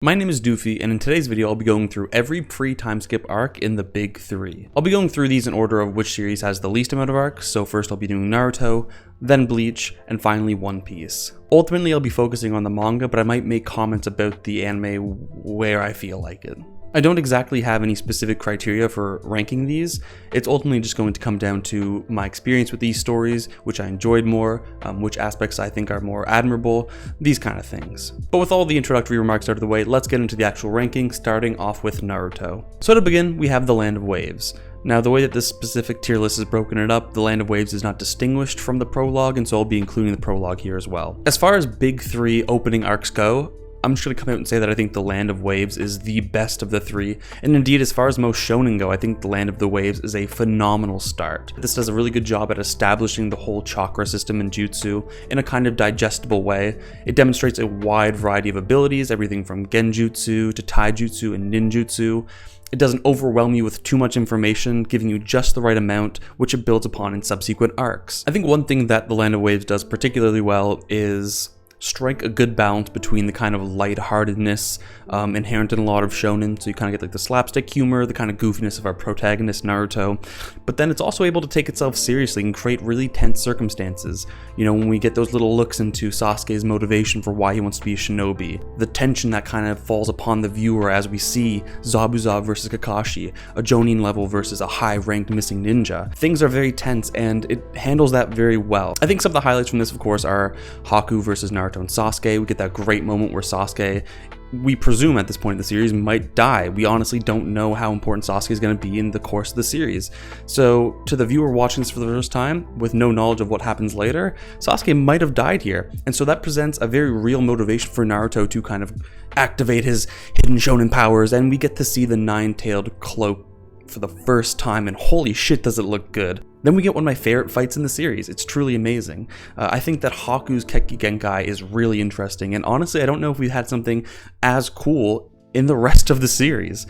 My name is Doofy, and in today's video I'll be going through every pre-time skip arc in the big three. I'll be going through these in order of which series has the least amount of arcs, so first I'll be doing Naruto, then Bleach, and finally One Piece. Ultimately I'll be focusing on the manga, but I might make comments about the anime where I feel like it. I don't exactly have any specific criteria for ranking these. It's ultimately just going to come down to my experience with these stories, which I enjoyed more, which aspects I think are more admirable, these kind of things. But with all the introductory remarks out of the way, let's get into the actual ranking, starting off with Naruto. So to begin, we have the Land of Waves. Now, the way that this specific tier list is broken it up, the Land of Waves is not distinguished from the prologue, and so I'll be including the prologue here as well. As far as big three opening arcs go, I'm just going to come out and say that I think the Land of Waves is the best of the three, and indeed as far as most shonen go, I think the Land of the Waves is a phenomenal start. This does a really good job at establishing the whole chakra system and jutsu in a kind of digestible way. It demonstrates a wide variety of abilities, everything from genjutsu to taijutsu and ninjutsu. It doesn't overwhelm you with too much information, giving you just the right amount, which it builds upon in subsequent arcs. I think one thing that the Land of Waves does particularly well is strike a good balance between the kind of lightheartedness inherent in a lot of shonen, so you kind of get like the slapstick humor, the kind of goofiness of our protagonist Naruto, but then it's also able to take itself seriously and create really tense circumstances. You know, when we get those little looks into Sasuke's motivation for why he wants to be a shinobi, the tension that kind of falls upon the viewer as we see Zabuza versus Kakashi, a Jonin level versus a high-ranked missing ninja. Things are very tense and it handles that very well. I think some of the highlights from this, of course, are Haku versus Naruto and Sasuke. We get that great moment where Sasuke, we presume at this point in the series, might die. We honestly don't know how important Sasuke is going to be in the course of the series. So to the viewer watching this for the first time, with no knowledge of what happens later, Sasuke might have died here. And so that presents a very real motivation for Naruto to kind of activate his hidden shonen powers, and we get to see the nine-tailed cloak for the first time, and holy shit does it look good. Then we get one of my favorite fights in the series. It's truly amazing. I think that Haku's Keki Genkai is really interesting, and honestly I don't know if we've had something as cool in the rest of the series.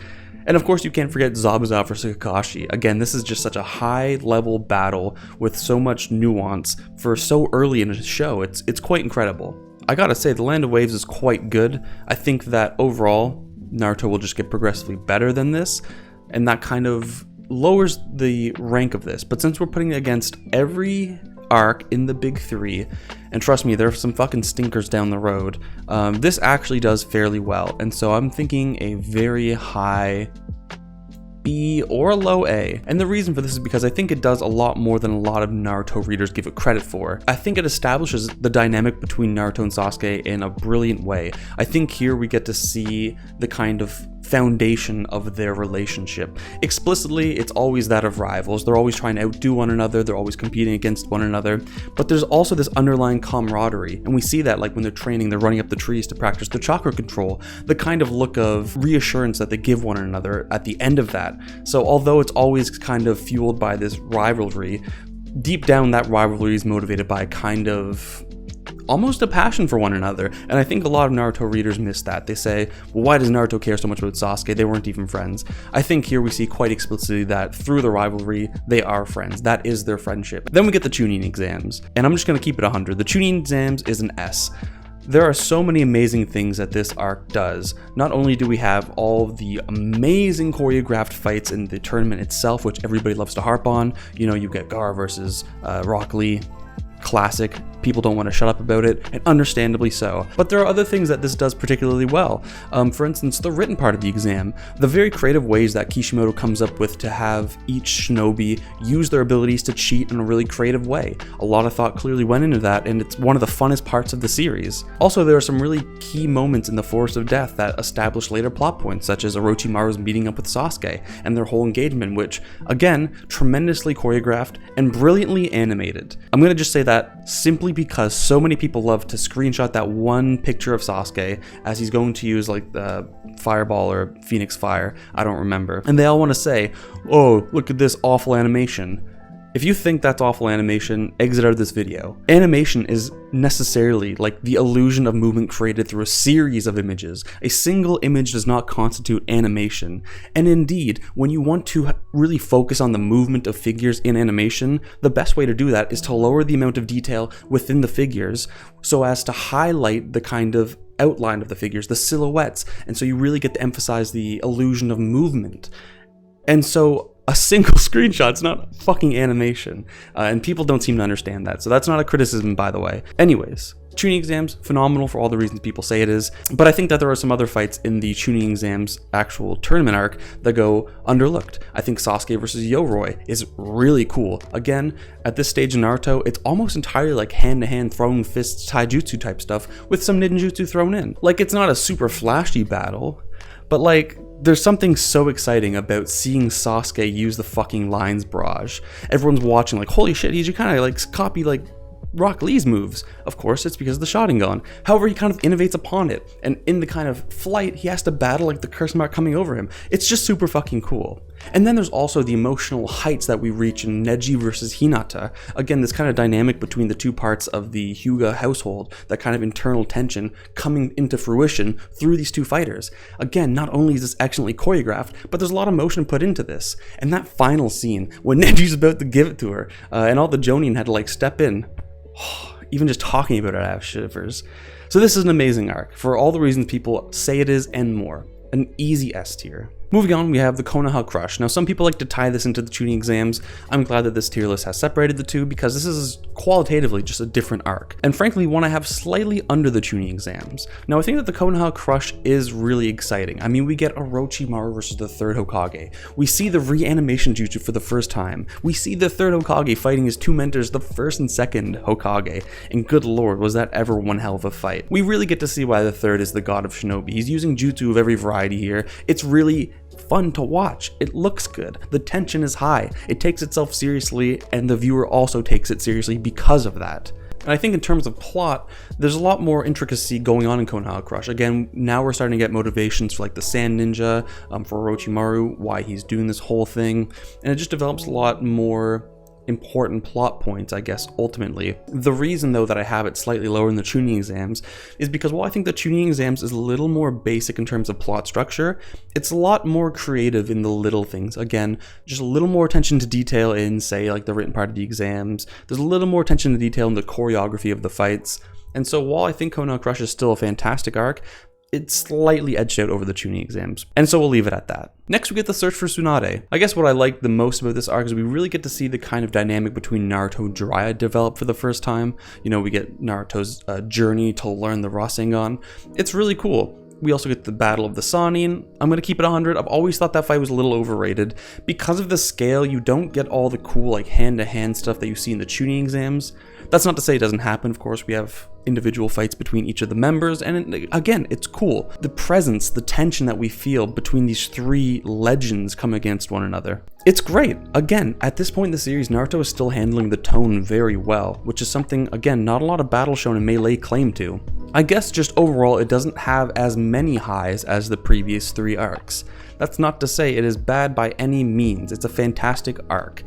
And of course you can't forget Zabuza versus Kakashi. Again, this is just such a high level battle with so much nuance for so early in the show. It's quite incredible. I gotta say, the Land of Waves is quite good. I think that overall Naruto will just get progressively better than this, and that kind of lowers the rank of this. But since we're putting it against every arc in the big three, and trust me, there are some fucking stinkers down the road, this actually does fairly well. And so I'm thinking a very high B or a low A. And the reason for this is because I think it does a lot more than a lot of Naruto readers give it credit for. I think it establishes the dynamic between Naruto and Sasuke in a brilliant way. I think here we get to see the kind of foundation of their relationship. Explicitly, it's always that of rivals. They're always trying to outdo one another, they're always competing against one another, but there's also this underlying camaraderie, and we see that like when they're training, they're running up the trees to practice their chakra control, the kind of look of reassurance that they give one another at the end of that. So although it's always kind of fueled by this rivalry, deep down that rivalry is motivated by kind of almost a passion for one another, and I think a lot of Naruto readers miss that. They say, well, why does Naruto care so much about Sasuke? They weren't even friends. I think here we see quite explicitly that through the rivalry, they are friends. That is their friendship. Then we get the Chunin exams, and I'm just going to keep it 100. The Chunin exams is an S. There are so many amazing things that this arc does. Not only do we have all the amazing choreographed fights in the tournament itself, which everybody loves to harp on. You know, you get Gaara versus Rock Lee. Classic. People don't want to shut up about it, and understandably so. But there are other things that this does particularly well. For instance, the written part of the exam. The very creative ways that Kishimoto comes up with to have each shinobi use their abilities to cheat in a really creative way. A lot of thought clearly went into that, and it's one of the funnest parts of the series. Also, there are some really key moments in the Forest of Death that establish later plot points, such as Orochimaru's meeting up with Sasuke, and their whole engagement, which, again, tremendously choreographed and brilliantly animated. I'm gonna just say that simply because so many people love to screenshot that one picture of Sasuke as he's going to use like the fireball or Phoenix Fire, I don't remember, and they all want to say, oh, look at this awful animation. If you think that's awful animation, exit out of this video. Animation is necessarily like the illusion of movement created through a series of images. A single image does not constitute animation. And indeed, when you want to really focus on the movement of figures in animation, the best way to do that is to lower the amount of detail within the figures so as to highlight the kind of outline of the figures, the silhouettes, and so you really get to emphasize the illusion of movement. And so a single screenshot's not fucking animation, and people don't seem to understand that, so that's not a criticism, by the way. Anyways, Chunin exams, phenomenal for all the reasons people say it is, but I think that there are some other fights in the Chunin exams actual tournament arc that go underlooked. I think Sasuke versus Yoroi is really cool. Again, at this stage in Naruto, it's almost entirely like hand-to-hand throwing fists taijutsu type stuff with some ninjutsu thrown in. Like, it's not a super flashy battle, but like, there's something so exciting about seeing Sasuke use the fucking lines barrage. Everyone's watching like, holy shit, he just kind of like copy like Rock Lee's moves. Of course, it's because of the Sharingan. However, he kind of innovates upon it, and in the kind of flight, he has to battle like the curse mark coming over him. It's just super fucking cool. And then there's also the emotional heights that we reach in Neji versus Hinata. Again, this kind of dynamic between the two parts of the Hyuga household, that kind of internal tension coming into fruition through these two fighters. Again, not only is this excellently choreographed, but there's a lot of motion put into this. And that final scene, when Neji's about to give it to her, and all the Jonin had to like step in, even just talking about it, I have shivers. So this is an amazing arc, for all the reasons people say it is and more. An easy S tier. Moving on, we have the Konoha Crush. Now, some people like to tie this into the Chunin exams. I'm glad that this tier list has separated the two because this is qualitatively just a different arc, and frankly one I have slightly under the Chunin exams. Now, I think that the Konoha Crush is really exciting. I mean, we get Orochimaru versus the third Hokage. We see the reanimation jutsu for the first time. We see the third Hokage fighting his two mentors, the first and second Hokage, and good lord, was that ever one hell of a fight. We really get to see why the third is the god of shinobi. He's using jutsu of every variety here. It's really fun to watch. It looks good. The tension is high. It takes itself seriously, and the viewer also takes it seriously because of that. And I think in terms of plot, there's a lot more intricacy going on in Konoha Crush. Again, now we're starting to get motivations for like the Sand Ninja, for Orochimaru, why he's doing this whole thing, and it just develops a lot more important plot points, I guess, ultimately. The reason, though, that I have it slightly lower in the Chunin exams is because while I think the Chunin exams is a little more basic in terms of plot structure, it's a lot more creative in the little things. Again, just a little more attention to detail in, say, like the written part of the exams. There's a little more attention to detail in the choreography of the fights. And so while I think Konoha Crush is still a fantastic arc, it's slightly edged out over the Chunin exams. And so we'll leave it at that. Next, we get the search for Tsunade. I guess what I like the most about this arc is we really get to see the kind of dynamic between Naruto and Jiraiya develop for the first time. You know, we get Naruto's journey to learn the Rasengan. It's really cool. We also get the Battle of the Sannin. I'm going to keep it 100. I've always thought that fight was a little overrated. Because of the scale, you don't get all the cool like hand-to-hand stuff that you see in the Chunin exams. That's not to say it doesn't happen, of course. We have individual fights between each of the members, and again, it's cool. The presence, the tension that we feel between these three legends come against one another. It's great. Again, at this point in the series, Naruto is still handling the tone very well, which is something, again, not a lot of battle shonen melee claim to. I guess just overall, it doesn't have as many highs as the previous three arcs. That's not to say it is bad by any means. It's a fantastic arc.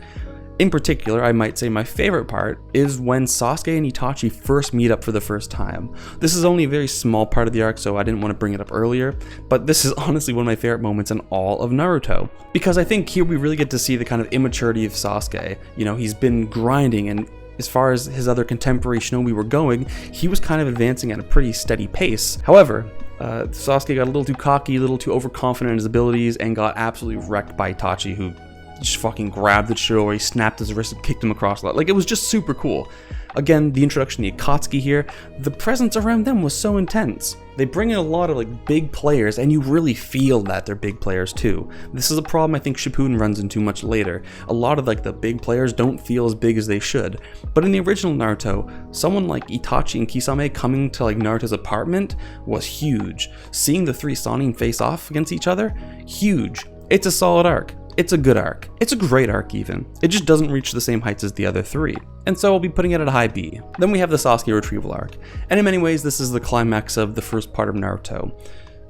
In particular, I might say my favorite part is when Sasuke and Itachi first meet up for the first time. This is only a very small part of the arc, so I didn't want to bring it up earlier, but this is honestly one of my favorite moments in all of Naruto. Because I think here we really get to see the kind of immaturity of Sasuke. You know, he's been grinding, and as far as his other contemporary shinobi were going, he was kind of advancing at a pretty steady pace. However, Sasuke got a little too cocky, a little too overconfident in his abilities, and got absolutely wrecked by Itachi, who just fucking grabbed the Chidori, snapped his wrist, and kicked him across. Like, it was just super cool. Again, the introduction to Akatsuki here, the presence around them was so intense. They bring in a lot of like big players, and you really feel that they're big players too. This is a problem I think Shippuden runs into much later. A lot of like the big players don't feel as big as they should. But in the original Naruto, someone like Itachi and Kisame coming to like Naruto's apartment was huge. Seeing the three Sannin face off against each other, huge. It's a solid arc. It's a good arc. It's a great arc even. It just doesn't reach the same heights as the other three. And so I'll be putting it at a high B. Then we have the Sasuke Retrieval arc. And in many ways, this is the climax of the first part of Naruto.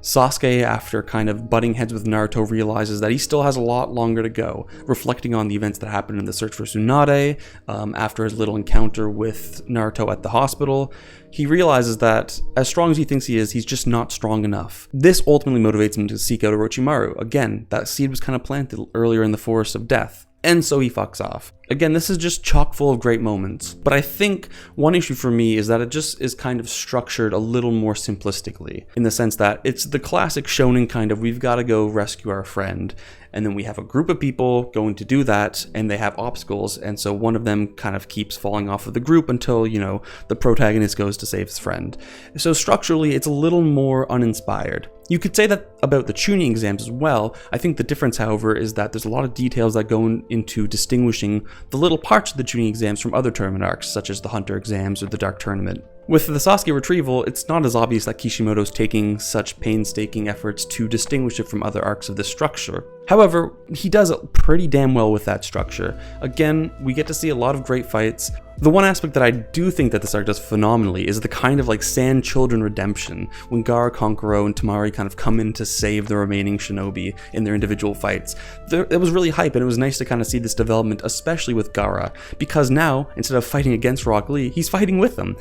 Sasuke, after kind of butting heads with Naruto, realizes that he still has a lot longer to go, reflecting on the events that happened in the search for Tsunade, after his little encounter with Naruto at the hospital. He realizes that, as strong as he thinks he is, he's just not strong enough. This ultimately motivates him to seek out Orochimaru. Again, that seed was kind of planted earlier in the Forest of Death. And so he fucks off. Again, this is just chock full of great moments, but I think one issue for me is that it just is kind of structured a little more simplistically, in the sense that it's the classic shonen kind of, we've got to go rescue our friend, and then we have a group of people going to do that, and they have obstacles, and so one of them kind of keeps falling off of the group until, you know, the protagonist goes to save his friend. So structurally, it's a little more uninspired. You could say that about the Chunin exams as well. I think the difference, however, is that there's a lot of details that go into distinguishing the little parts of the Chunin exams from other tournament arcs, such as the Hunter exams or the Dark Tournament. With the Sasuke Retrieval, it's not as obvious that Kishimoto's taking such painstaking efforts to distinguish it from other arcs of this structure. However, he does it pretty damn well with that structure. Again, we get to see a lot of great fights. The one aspect that I do think that this arc does phenomenally is the kind of like Sand Children redemption, when Gaara, Konkuro, and Temari kind of come in to save the remaining shinobi in their individual fights. It was really hype, and it was nice to kind of see this development, especially with Gaara, because now, instead of fighting against Rock Lee, he's fighting with them.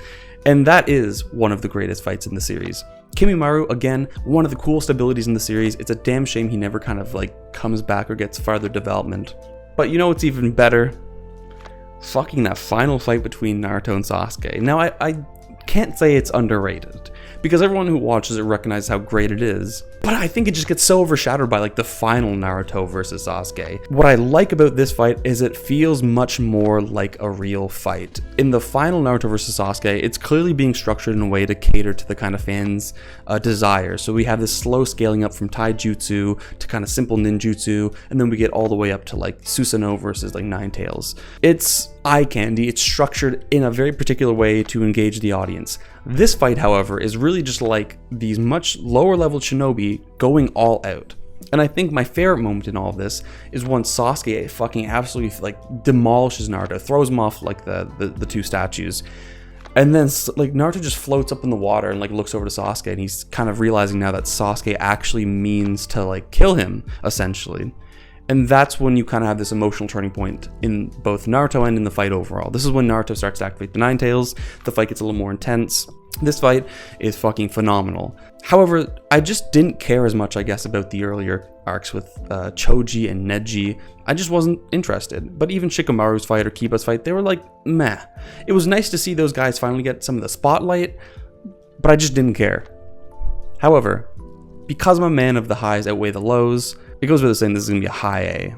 And that is one of the greatest fights in the series. Kimimaro, again, one of the coolest abilities in the series. It's a damn shame he never kind of like comes back or gets farther development. But you know what's even better? Fucking that final fight between Naruto and Sasuke. Now, I can't say it's underrated, because everyone who watches it recognizes how great it is, but I think it just gets so overshadowed by like the final Naruto versus Sasuke. What I like about this fight is it feels much more like a real fight. In the final Naruto versus Sasuke, it's clearly being structured in a way to cater to the kind of fans' desires. So we have this slow scaling up from taijutsu to kind of simple ninjutsu, and then we get all the way up to like Susanoo versus like Nine Tails. It's eye candy. It's structured in a very particular way to engage the audience. This fight, however, is really just like these much lower level shinobi going all out. And I think my favorite moment in all of this is when Sasuke fucking absolutely like demolishes Naruto, throws him off like the two statues. And then like Naruto just floats up in the water and like looks over to Sasuke, and he's kind of realizing now that Sasuke actually means to like kill him, essentially. And that's when you kind of have this emotional turning point in both Naruto and in the fight overall. This is when Naruto starts to activate the Nine Tails. The fight gets a little more intense. This fight is fucking phenomenal. However, I just didn't care as much, I guess, about the earlier arcs with Choji and Neji. I just wasn't interested. But even Shikamaru's fight or Kiba's fight, they were like, meh. It was nice to see those guys finally get some of the spotlight, but I just didn't care. However, because I'm a man of the highs outweigh the lows, it goes without saying this is going to be a high A.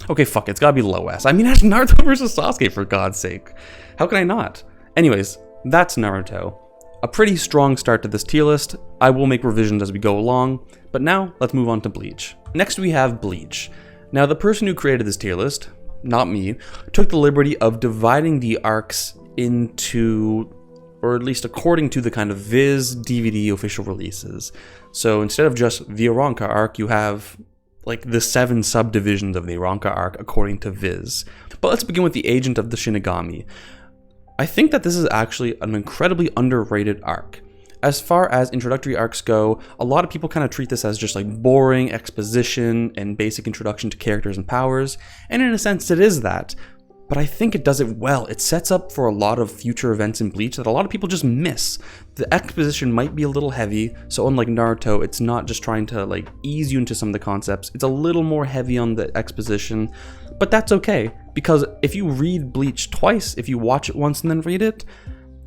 Okay, fuck it, it's got to be low S. I mean, that's Naruto versus Sasuke, for God's sake. How can I not? Anyways, that's Naruto. A pretty strong start to this tier list. I will make revisions as we go along, but now let's move on to Bleach. Next we have Bleach. Now the person who created this tier list, not me, took the liberty of dividing the arcs into, or at least according to the kind of Viz DVD official releases. So instead of just the Arrancar arc, you have like the 7 subdivisions of the Arrancar arc according to Viz. But let's begin with the Agent of the Shinigami. I think that this is actually an incredibly underrated arc. As far as introductory arcs go, a lot of people kind of treat this as just like boring exposition and basic introduction to characters and powers, and in a sense it is that. But I think it does it well. It sets up for a lot of future events in Bleach that a lot of people just miss. The exposition might be a little heavy, so unlike Naruto, it's not just trying to like ease you into some of the concepts. It's a little more heavy on the exposition, but that's okay, because if you read Bleach twice, if you watch it once and then read it,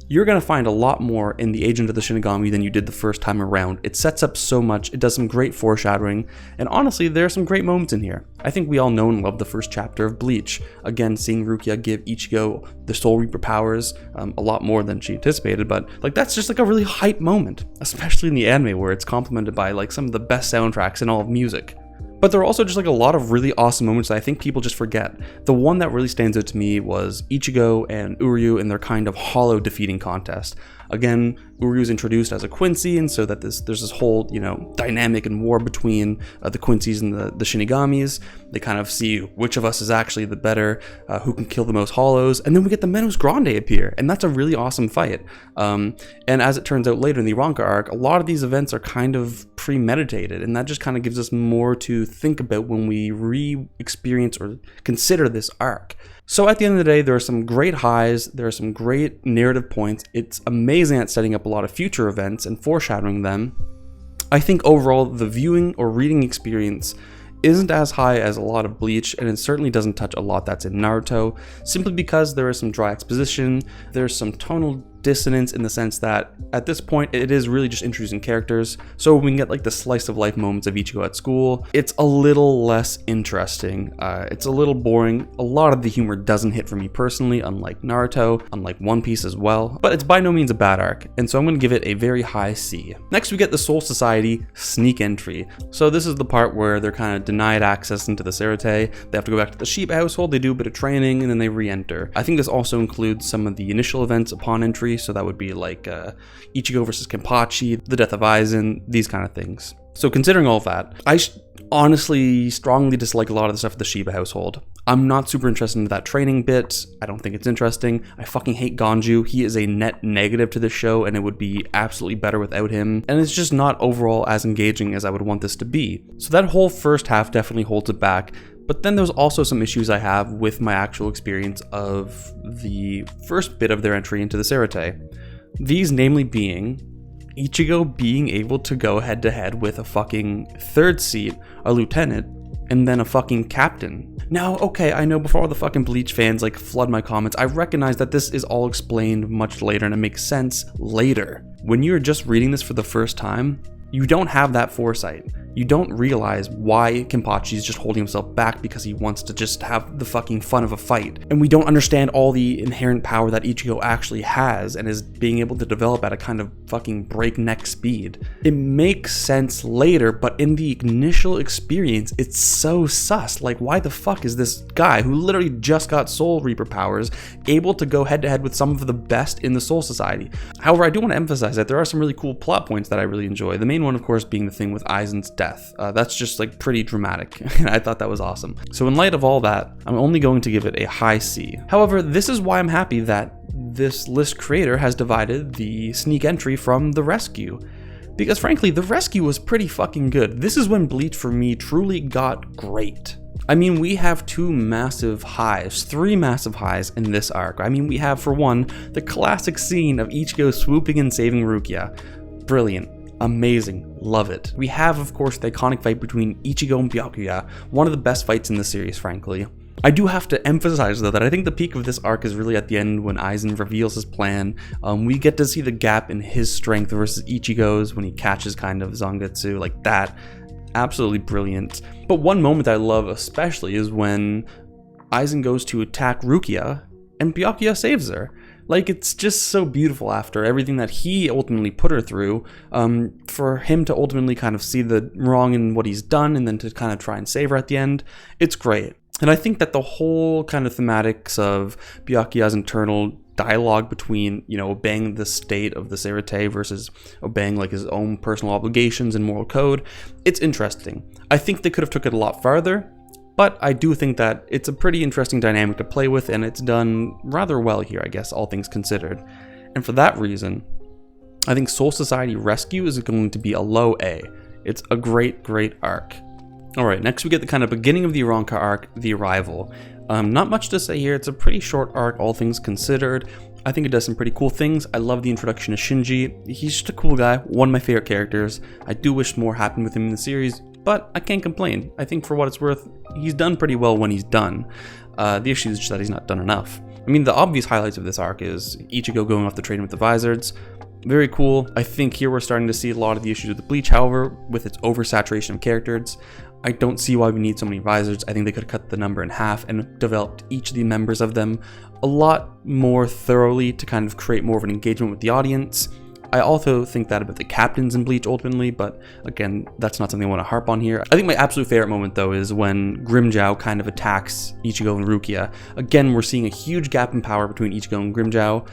you're going to find a lot more in the Agent of the Shinigami than you did the first time around. It sets up so much, it does some great foreshadowing, and honestly, there are some great moments in here. I think we all know and love the first chapter of Bleach. Again, seeing Rukia give Ichigo the Soul Reaper powers, a lot more than she anticipated, but like that's just like a really hype moment, especially in the anime where it's complemented by like some of the best soundtracks in all of music. But there are also just like a lot of really awesome moments that I think people just forget. The one that really stands out to me was Ichigo and Uryu in their kind of hollow defeating contest. Again, Uryu's introduced as a Quincy, and so that there's this whole, dynamic and war between the Quincy's and the Shinigamis. They kind of see which of us is actually the better, who can kill the most hollows, and then we get the Menos Grande appear, and that's a really awesome fight. And as it turns out later in the Arrancar arc, a lot of these events are kind of premeditated, and that just kind of gives us more to think about when we re-experience or consider this arc. So at the end of the day, there are some great highs, there are some great narrative points. It's amazing at setting up a lot of future events and foreshadowing them. I think overall, the viewing or reading experience isn't as high as a lot of Bleach, and it certainly doesn't touch a lot that's in Naruto, simply because there is some dry exposition, there's some tonal dissonance in the sense that at this point it is really just introducing characters, so when we get like the slice of life moments of Ichigo at school, it's a little less interesting. It's a little boring. A lot of the humor doesn't hit for me personally, unlike Naruto, unlike One Piece as well, but it's by no means a bad arc, and so I'm going to give it a very high C. Next we get the Soul Society sneak entry. So this is the part where they're kind of denied access into the Sarate. They have to go back to the sheep household, they do a bit of training, and then they re-enter. I think this also includes some of the initial events upon entry, so that would be like Ichigo versus Kenpachi, the death of Aizen, these kind of things. So considering all of that, I honestly strongly dislike a lot of the stuff at the Shiba household. I'm not super interested in that training bit. I don't think it's interesting. I fucking hate Ganju. He is a net negative to this show, and it would be absolutely better without him. And it's just not overall as engaging as I would want this to be. So that whole first half definitely holds it back. But then there's also some issues I have with my actual experience of the first bit of their entry into the Sarate. These namely being Ichigo being able to go head to head with a fucking third seat, a lieutenant, and then a fucking captain. Now, okay, I know before all the fucking Bleach fans like flood my comments, I recognize that this is all explained much later and it makes sense later. When you're just reading this for the first time, you don't have that foresight. You don't realize why Kenpachi is just holding himself back because he wants to just have the fucking fun of a fight. And we don't understand all the inherent power that Ichigo actually has and is being able to develop at a kind of fucking breakneck speed. It makes sense later, but in the initial experience, it's so sus. Like, why the fuck is this guy who literally just got Soul Reaper powers able to go head to head with some of the best in the Soul Society? However, I do want to emphasize that there are some really cool plot points that I really enjoy. The main one, of course, being the thing with Aizen's death. That's just like pretty dramatic, and I thought that was awesome. So in light of all that, I'm only going to give it a high C. However, this is why I'm happy that this list creator has divided the sneak entry from the rescue. Because frankly, the rescue was pretty fucking good. This is when Bleach for me truly got great. I mean, we have three massive highs in this arc. I mean, we have, for one, the classic scene of Ichigo swooping and saving Rukia. Brilliant. Amazing. Love it. We have, of course, the iconic fight between Ichigo and Byakuya, one of the best fights in the series, frankly. I do have to emphasize, though, that I think the peak of this arc is really at the end when Aizen reveals his plan. We get to see the gap in his strength versus Ichigo's when he catches kind of Zangetsu like that. Absolutely brilliant. But one moment I love especially is when Aizen goes to attack Rukia and Byakuya saves her. Like, it's just so beautiful after everything that he ultimately put her through, for him to ultimately kind of see the wrong in what he's done and then to kind of try and save her at the end. It's great. And I think that the whole kind of thematics of Byakuya's internal dialogue between, you know, obeying the state of the Sarate versus obeying like his own personal obligations and moral code, it's interesting. I think they could have took it a lot farther, but I do think that it's a pretty interesting dynamic to play with, and it's done rather well here, I guess, all things considered. And for that reason, I think Soul Society Rescue is going to be a low A. It's a great, great arc. Alright, next we get the kind of beginning of the Arrancar arc, The Arrival. Not much to say here, it's a pretty short arc, all things considered. I think it does some pretty cool things. I love the introduction of Shinji. He's just a cool guy, one of my favorite characters. I do wish more happened with him in the series, but I can't complain. I think for what it's worth, he's done pretty well when he's done. The issue is just that he's not done enough. I mean, the obvious highlights of this arc is Ichigo going off the train with the Vizards. Very cool. I think here we're starting to see a lot of the issues with the Bleach, however, with its oversaturation of characters. I don't see why we need so many Vizards. I think they could have cut the number in half and developed each of the members of them a lot more thoroughly to kind of create more of an engagement with the audience. I also think that about the captains in Bleach ultimately, but again, that's not something I want to harp on here. I think my absolute favorite moment though is when Grimmjow kind of attacks Ichigo and Rukia. Again, we're seeing a huge gap in power between Ichigo and Grimmjow,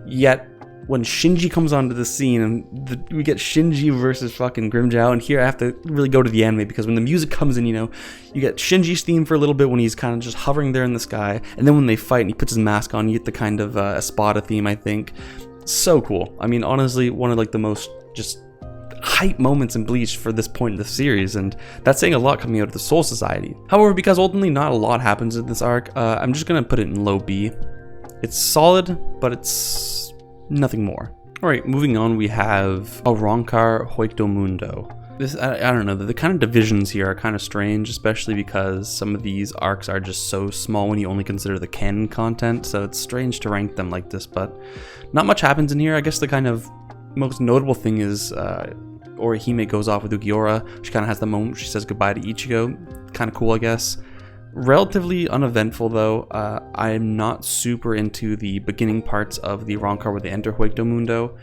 yet when Shinji comes onto the scene and we get Shinji versus fucking Grimmjow, and here I have to really go to the anime because when the music comes in, you know, you get Shinji's theme for a little bit when he's kind of just hovering there in the sky, and then when they fight and he puts his mask on, you get the kind of Espada theme, I think. So cool. I mean, honestly, one of like the most just hype moments in Bleach for this point in the series, and that's saying a lot coming out of the Soul Society. However, because ultimately not a lot happens in this arc, I'm just gonna put it in low B. It's solid, but it's nothing more. Alright, moving on, we have Arrancar Hoikuto Mundo. I don't know, the kind of divisions here are kind of strange, especially because some of these arcs are just so small when you only consider the canon content, so it's strange to rank them like this, but not much happens in here. I guess the kind of most notable thing is Orihime goes off with Ukiura. She kind of has the moment she says goodbye to Ichigo. Kind of cool, I guess. Relatively uneventful, though. I'm not super into the beginning parts of the Arrancar where they enter Hueco Mundo.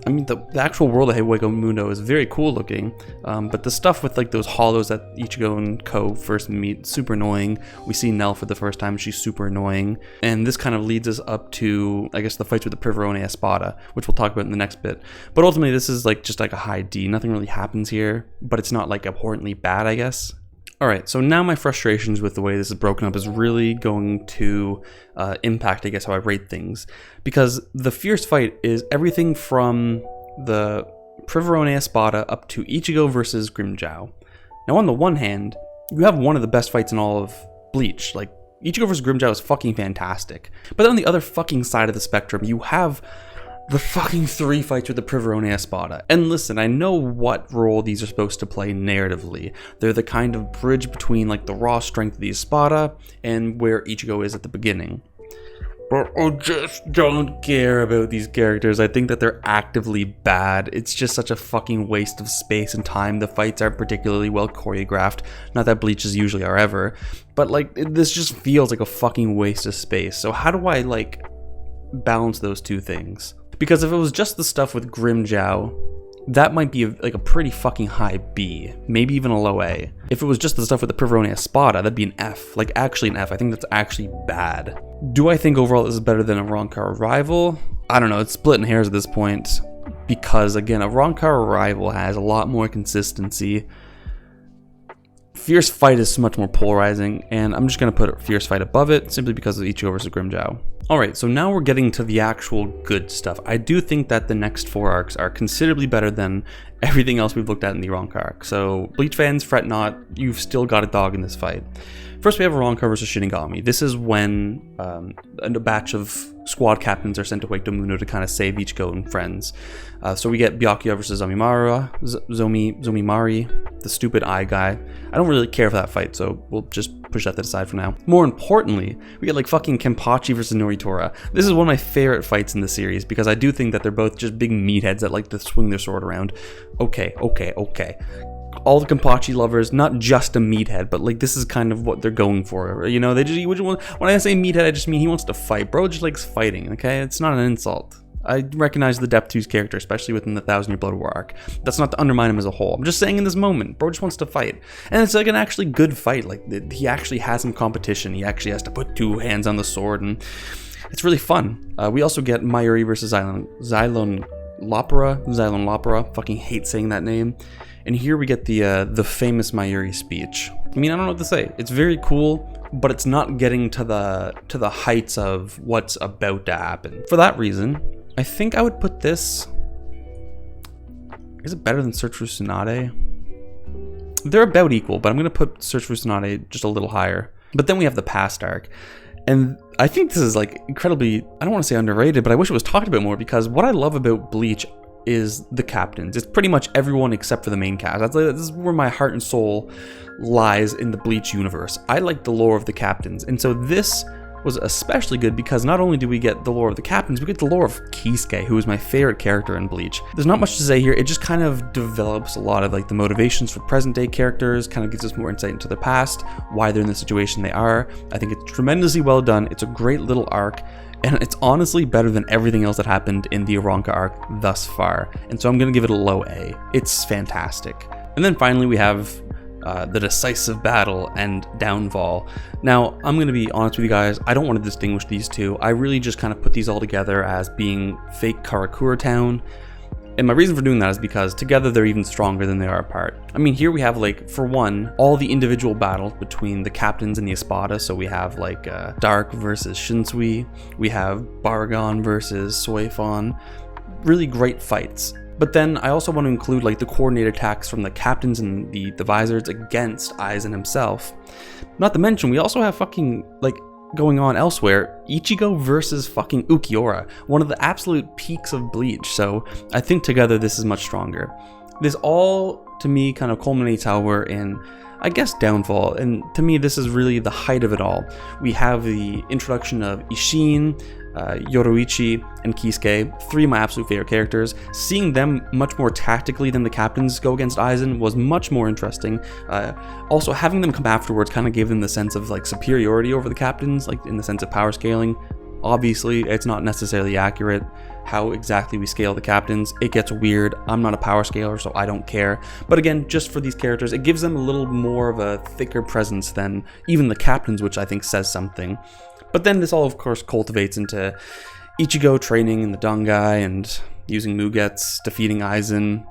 The actual world of Hueco Mundo is very cool looking, but the stuff with like those hollows that Ichigo and Ko first meet, super annoying. We see Nell for the first time, she's super annoying. And this kind of leads us up to, I guess, the fights with the Priverone Espada, which we'll talk about in the next bit. But ultimately, this is like just like a high D. Nothing really happens here, but it's not like abhorrently bad, I guess. Alright, so now my frustrations with the way this is broken up is really going to impact, I guess, how I rate things. Because the fierce fight is everything from the Priverone Espada up to Ichigo versus Grimmjow. Now, on the one hand, you have one of the best fights in all of Bleach. Like, Ichigo versus Grimmjow is fucking fantastic. But then on the other fucking side of the spectrum, you have the fucking 3 fights with the Priverone Espada. And listen, I know what role these are supposed to play narratively. They're the kind of bridge between like the raw strength of the Espada and where Ichigo is at the beginning. But I just don't care about these characters. I think that they're actively bad. It's just such a fucking waste of space and time. The fights aren't particularly well choreographed. Not that Bleaches usually are ever. But like, this just feels like a fucking waste of space. So how do I like balance those two things? Because if it was just the stuff with Grimmjow, that might be like a pretty fucking high B, maybe even a low A. If it was just the stuff with the Priverone Espada, that'd be an F, like actually an F. I think that's actually bad. Do I think overall this is better than Arrancar Arrival? I don't know, it's splitting hairs at this point, because again, Arrancar Arrival has a lot more consistency. Fierce Fight is much more polarizing, and I'm just going to put Fierce Fight above it, simply because of Ichigo versus Grimmjow. Alright, so now we're getting to the actual good stuff. I do think that the next 4 arcs are considerably better than everything else we've looked at in the Arrancar arc. So, Bleach fans, fret not, you've still got a dog in this fight. First, we have Arrancar versus Shinigami. This is when a batch of squad captains are sent to Hueco Mundo to kind of save Ichigo and friends. So we get Byakuya versus Zomimari, the stupid eye guy. I don't really care for that fight, so we'll just push that to the side for now. More importantly, we get like fucking Kenpachi versus Noritora. This is one of my favorite fights in the series because I do think that they're both just big meatheads that like to swing their sword around. Okay. All the Kenpachi lovers, not just a meathead, but like this is kind of what they're going for. You know, when I say meathead, I just mean he wants to fight. Bro just likes fighting, okay? It's not an insult. I recognize the depth to his character, especially within the 1000 Year Blood War arc. That's not to undermine him as a whole. I'm just saying in this moment, bro just wants to fight. And it's like an actually good fight. Like, he actually has some competition. He actually has to put 2 hands on the sword, and it's really fun. We also get Mayuri versus Xylon Lopera. Fucking hate saying that name. And here we get the famous Mayuri speech. I mean, I don't know what to say. It's very cool, but it's not getting to the heights of what's about to happen. For that reason, I think I would put this... Is it better than Search for Tsunade? They're about equal, but I'm going to put Search for Tsunade just a little higher. But then we have the past arc. And I think this is like incredibly, I don't want to say underrated, but I wish it was talked about more, because what I love about Bleach is the captains. It's pretty much everyone except for the main cast. This is where my heart and soul lies in the Bleach universe. I like the lore of the captains, and so this was especially good because not only do we get the lore of the captains, we get the lore of Kisuke, who is my favorite character in Bleach. There's not much to say here. It just kind of develops a lot of like the motivations for present day characters, kind of gives us more insight into their past, why they're in the situation they are. I think it's tremendously well done. It's a great little arc, and it's honestly better than everything else that happened in the Arrancar arc thus far. And so I'm going to give it a low A. It's fantastic. And then finally we have the decisive battle and downfall. Now, I'm going to be honest with you guys, I don't want to distinguish these two. I really just kind of put these all together as being fake Karakura Town. And my reason for doing that is because together they're even stronger than they are apart. I mean, here we have, like, for one, all the individual battles between the captains and the Espada. So we have, like, Dark versus Shinsui. We have Baragon versus Soifon. Really great fights. But then I also want to include, like, the coordinated attacks from the captains and the visors against Aizen himself. Not to mention, we also have fucking, like, going on elsewhere, Ichigo versus fucking Ukiura, one of the absolute peaks of Bleach, so I think together this is much stronger. This all, to me, kind of culminates how we're in, I guess, Downfall, and to me this is really the height of it all. We have the introduction of Isshin, Yoruichi, and Kisuke, 3 of my absolute favorite characters. Seeing them much more tactically than the captains go against Aizen was much more interesting. Also, having them come afterwards kind of gave them the sense of like superiority over the captains, like in the sense of power scaling. Obviously, it's not necessarily accurate how exactly we scale the captains. It gets weird. I'm not a power scaler, so I don't care. But again, just for these characters, it gives them a little more of a thicker presence than even the captains, which I think says something. But then this all, of course, cultivates into Ichigo training in the Dangai and using Mugetsu, defeating Aizen.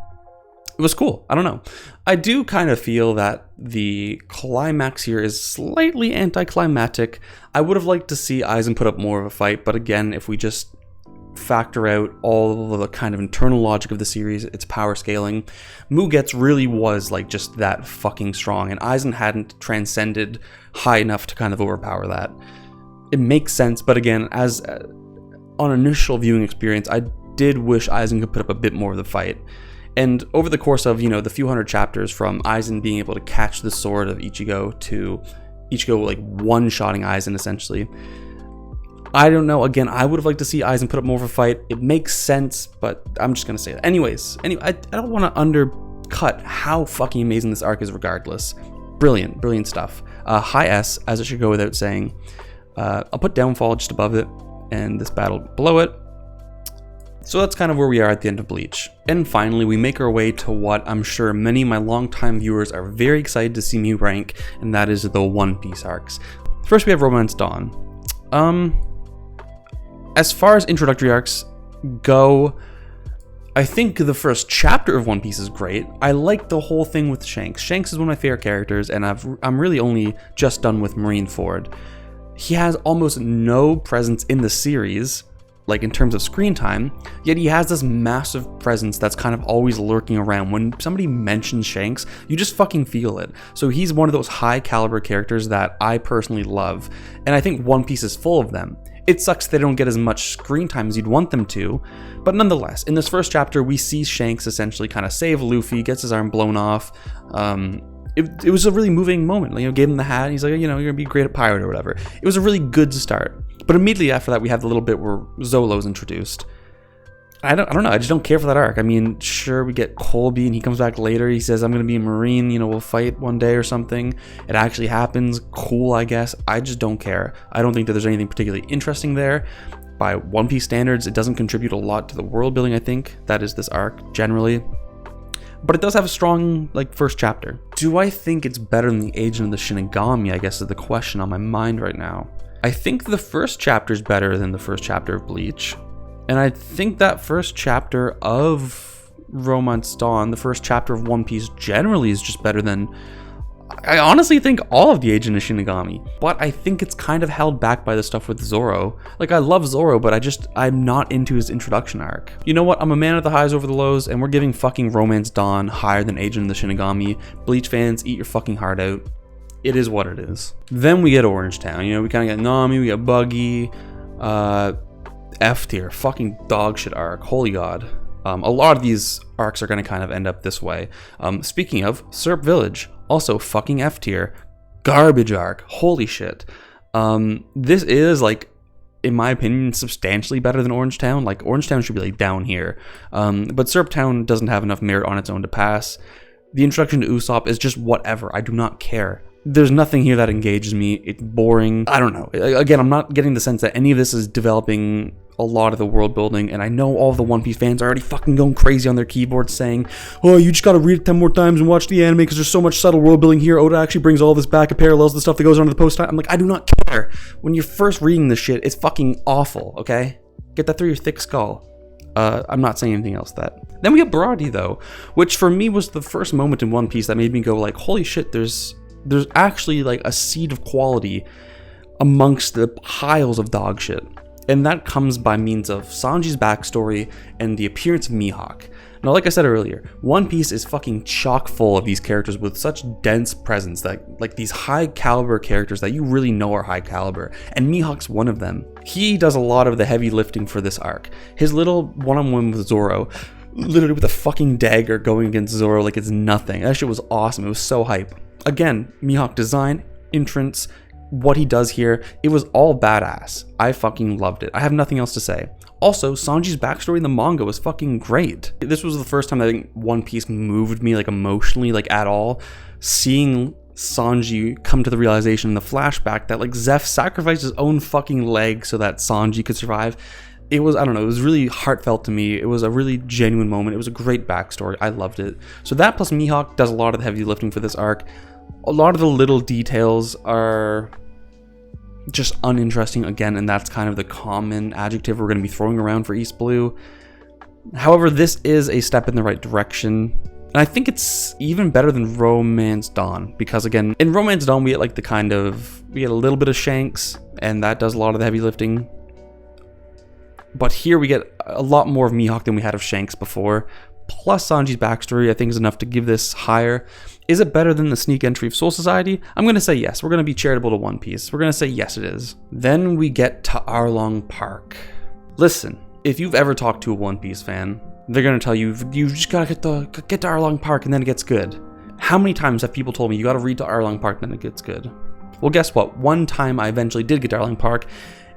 It was cool. I don't know. I do kind of feel that the climax here is slightly anticlimactic. I would have liked to see Aizen put up more of a fight, but again, if we just factor out all of the kind of internal logic of the series, its power scaling, Mugetsu really was like just that fucking strong, and Aizen hadn't transcended high enough to kind of overpower that. It makes sense, but again, as on initial viewing experience, I did wish Aizen could put up a bit more of the fight. And over the course of, the few hundred chapters, from Aizen being able to catch the sword of Ichigo to Ichigo like one-shotting Aizen essentially, I don't know. Again, I would have liked to see Aizen put up more of a fight. It makes sense, but I'm just gonna say that. Anyway, I don't want to undercut how fucking amazing this arc is regardless. Brilliant stuff. High S, as it should go without saying. I'll put Downfall just above it, and this battle below it. So that's kind of where we are at the end of Bleach. And finally, we make our way to what I'm sure many of my longtime viewers are very excited to see me rank, and that is the One Piece arcs. First, we have Romance Dawn. As far as introductory arcs go, I think the first chapter of One Piece is great. I like the whole thing with Shanks. Shanks is one of my favorite characters, and I'm really only just done with Marineford. He has almost no presence in the series, like in terms of screen time, yet he has this massive presence that's kind of always lurking around. When somebody mentions Shanks, you just fucking feel it. So he's one of those high caliber characters that I personally love, and I think One Piece is full of them. It sucks they don't get as much screen time as you'd want them to, but nonetheless, in this first chapter, we see Shanks essentially kind of save Luffy, gets his arm blown off. It was a really moving moment. Gave him the hat, and he's like, you're gonna be great at pirate or whatever. It was a really good start. But immediately after that, we have the little bit where Zolo's introduced. I don't know. I just don't care for that arc. I mean, sure, we get Colby, and he comes back later. He says, I'm going to be a Marine. We'll fight one day or something. It actually happens. Cool, I guess. I just don't care. I don't think that there's anything particularly interesting there. By One Piece standards, it doesn't contribute a lot to the world building, I think. That is this arc, generally. But it does have a strong, first chapter. Do I think it's better than the Agent of the Shinigami, I guess, is the question on my mind right now. I think the first chapter is better than the first chapter of Bleach. And I think that first chapter of Romance Dawn, the first chapter of One Piece generally, is just better than... I honestly think all of the Agent of Shinigami. But I think it's kind of held back by the stuff with Zoro. I love Zoro, but I'm not into his introduction arc. You know what? I'm a man of the highs over the lows, and we're giving fucking Romance Dawn higher than Agent of the Shinigami. Bleach fans, eat your fucking heart out. It is what it is. Then we get Orangetown. We kind of get Nami, we get Buggy, F tier, fucking dog shit arc. Holy god. A lot of these arcs are going to kind of end up this way. Speaking of, Syrup Village, also fucking F tier. Garbage arc. Holy shit. This is, in my opinion, substantially better than Orangetown. Orangetown should be, down here. But Syrup Town doesn't have enough merit on its own to pass. The introduction to Usopp is just whatever. I do not care. There's nothing here that engages me. It's boring. I don't know. Again, I'm not getting the sense that any of this is developing a lot of the world building, and I know all of the One Piece fans are already fucking going crazy on their keyboards saying, oh, you just gotta read it 10 more times and watch the anime because there's so much subtle world building here. Oda actually brings all this back and parallels the stuff that goes on in the post-time. I'm I do not care. When you're first reading this shit, it's fucking awful, okay? Get that through your thick skull. I'm not saying anything else that. Then we have Baratie, though, which for me was the first moment in One Piece that made me go holy shit, there's actually a seed of quality amongst the piles of dog shit. And that comes by means of Sanji's backstory and the appearance of Mihawk. Now, like I said earlier, One Piece is fucking chock full of these characters with such dense presence that these high caliber characters that you really know are high caliber, and Mihawk's one of them. He does a lot of the heavy lifting for this arc. His little one-on-one with Zoro literally with a fucking dagger going against Zoro like it's nothing. That shit was awesome. It was so hype. Again, Mihawk design, entrance, what he does here, it was all badass. I fucking loved it. I have nothing else to say. Also, Sanji's backstory in the manga was fucking great. This was the first time I think One Piece moved me like emotionally, like at all. Seeing Sanji come to the realization in the flashback that like Zeph sacrificed his own fucking leg so that Sanji could survive. It was, I don't know, it was really heartfelt to me. It was a really genuine moment. It was a great backstory. I loved it. So that plus Mihawk does a lot of the heavy lifting for this arc. A lot of the little details are just uninteresting again, and that's kind of the common adjective we're going to be throwing around for East Blue. However, this is a step in the right direction. And I think it's even better than Romance Dawn, because again, in Romance Dawn, we get like we get a little bit of Shanks, and that does a lot of the heavy lifting. But here we get a lot more of Mihawk than we had of Shanks before. Plus Sanji's backstory, I think, is enough to give this higher. Is it better than the sneak entry of Soul Society? I'm going to say yes. We're going to be charitable to One Piece. We're going to say yes, it is. Then we get to Arlong Park. Listen, if you've ever talked to a One Piece fan, they're going to tell you, you just got to get to Arlong Park and then it gets good. How many times have people told me you got to read to Arlong Park and then it gets good? Well, guess what? One time I eventually did get to Arlong Park,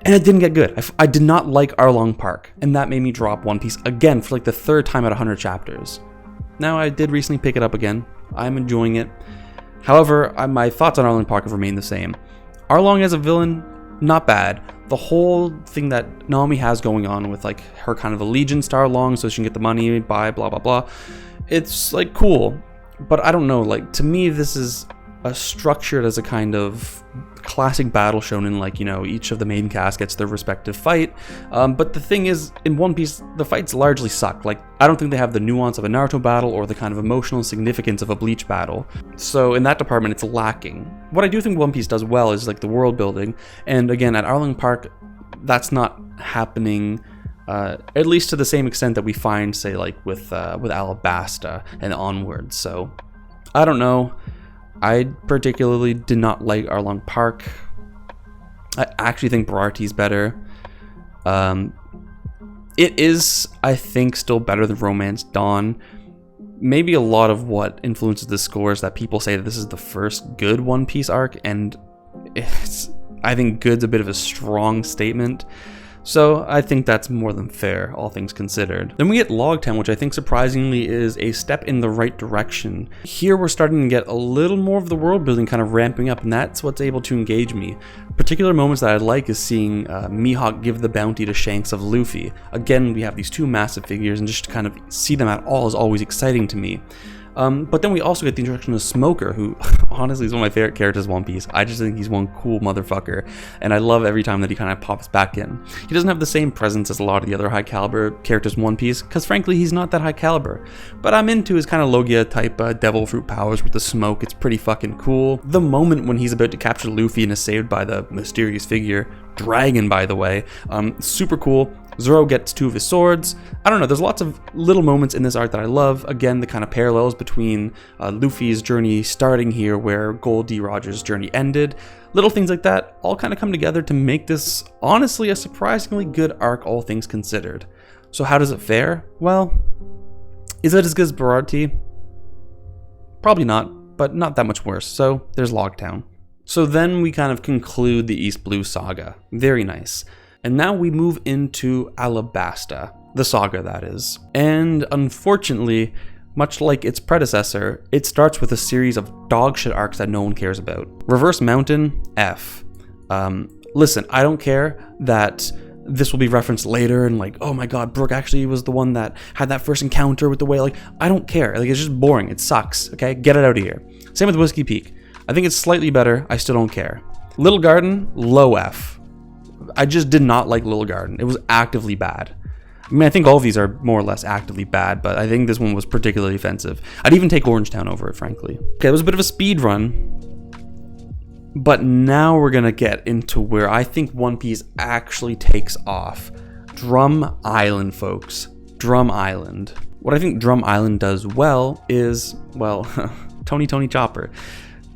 and it didn't get good. I did not like Arlong Park, and that made me drop One Piece again for like the third time at 100 chapters. Now, I did recently pick it up again. I'm enjoying it. However, my thoughts on Arlong Park have remained the same. Arlong as a villain, not bad. The whole thing that Nami has going on with like her kind of allegiance to Arlong so she can get the money, buy, blah, blah, blah. It's like cool, but I don't know, like to me, this is structured as a kind of classic battle shonen, like, you know, each of the main cast gets their respective fight, but the thing is, in One Piece, the fights largely suck. Like, I don't think they have the nuance of a Naruto battle or the kind of emotional significance of a Bleach battle, so in that department it's lacking. What I do think One Piece does well is like the world building, and again, at Arlong Park, that's not happening at least to the same extent that we find, say, like with Alabasta and onwards. So I don't know. I particularly did not like Arlong Park. I actually think Baratie's better. It is, I think, still better than Romance Dawn. Maybe a lot of what influences the score is that people say that this is the first good One Piece arc, and I think good's a bit of a strong statement. So I think that's more than fair, all things considered. Then we get Loguetown, which I think surprisingly is a step in the right direction. Here we're starting to get a little more of the world building kind of ramping up, and that's what's able to engage me. Particular moments that I like is seeing Mihawk give the bounty to Shanks of Luffy. Again, we have these two massive figures, and just to kind of see them at all is always exciting to me. But then we also get the introduction of Smoker, who honestly is one of my favorite characters in One Piece. I just think he's one cool motherfucker, and I love every time that he kind of pops back in. He doesn't have the same presence as a lot of the other high caliber characters in One Piece, because frankly he's not that high caliber. But I'm into his kind of Logia type devil fruit powers with the smoke. It's pretty fucking cool. The moment when he's about to capture Luffy and is saved by the mysterious figure, Dragon by the way, super cool. Zoro gets two of his swords. I don't know, there's lots of little moments in this art that I love. Again, the kind of parallels between Luffy's journey starting here where Gold D. Rogers' journey ended. Little things like that all kind of come together to make this honestly a surprisingly good arc, all things considered. So how does it fare? Well, is it as good as Baratie? Probably not, but not that much worse. So there's Loguetown. So then we kind of conclude the East Blue saga. Very nice. And now we move into Alabasta, the saga that is. And unfortunately, much like its predecessor, it starts with a series of dogshit arcs that no one cares about. Reverse Mountain, F. Listen, I don't care that this will be referenced later and like, oh my god, Brook actually was the one that had that first encounter with the whale. Like, I don't care. Like, it's just boring. It sucks. Okay, get it out of here. Same with Whiskey Peak. I think it's slightly better. I still don't care. Little Garden, low F. I just did not like Little Garden. It was actively bad. I mean, I think all of these are more or less actively bad, but I think this one was particularly offensive. I'd even take Orangetown over it, frankly. Okay, it was a bit of a speed run, but now we're gonna get into where I think One Piece actually takes off. Drum Island, folks. Drum Island. What I think Drum Island does well is, well, Tony Chopper.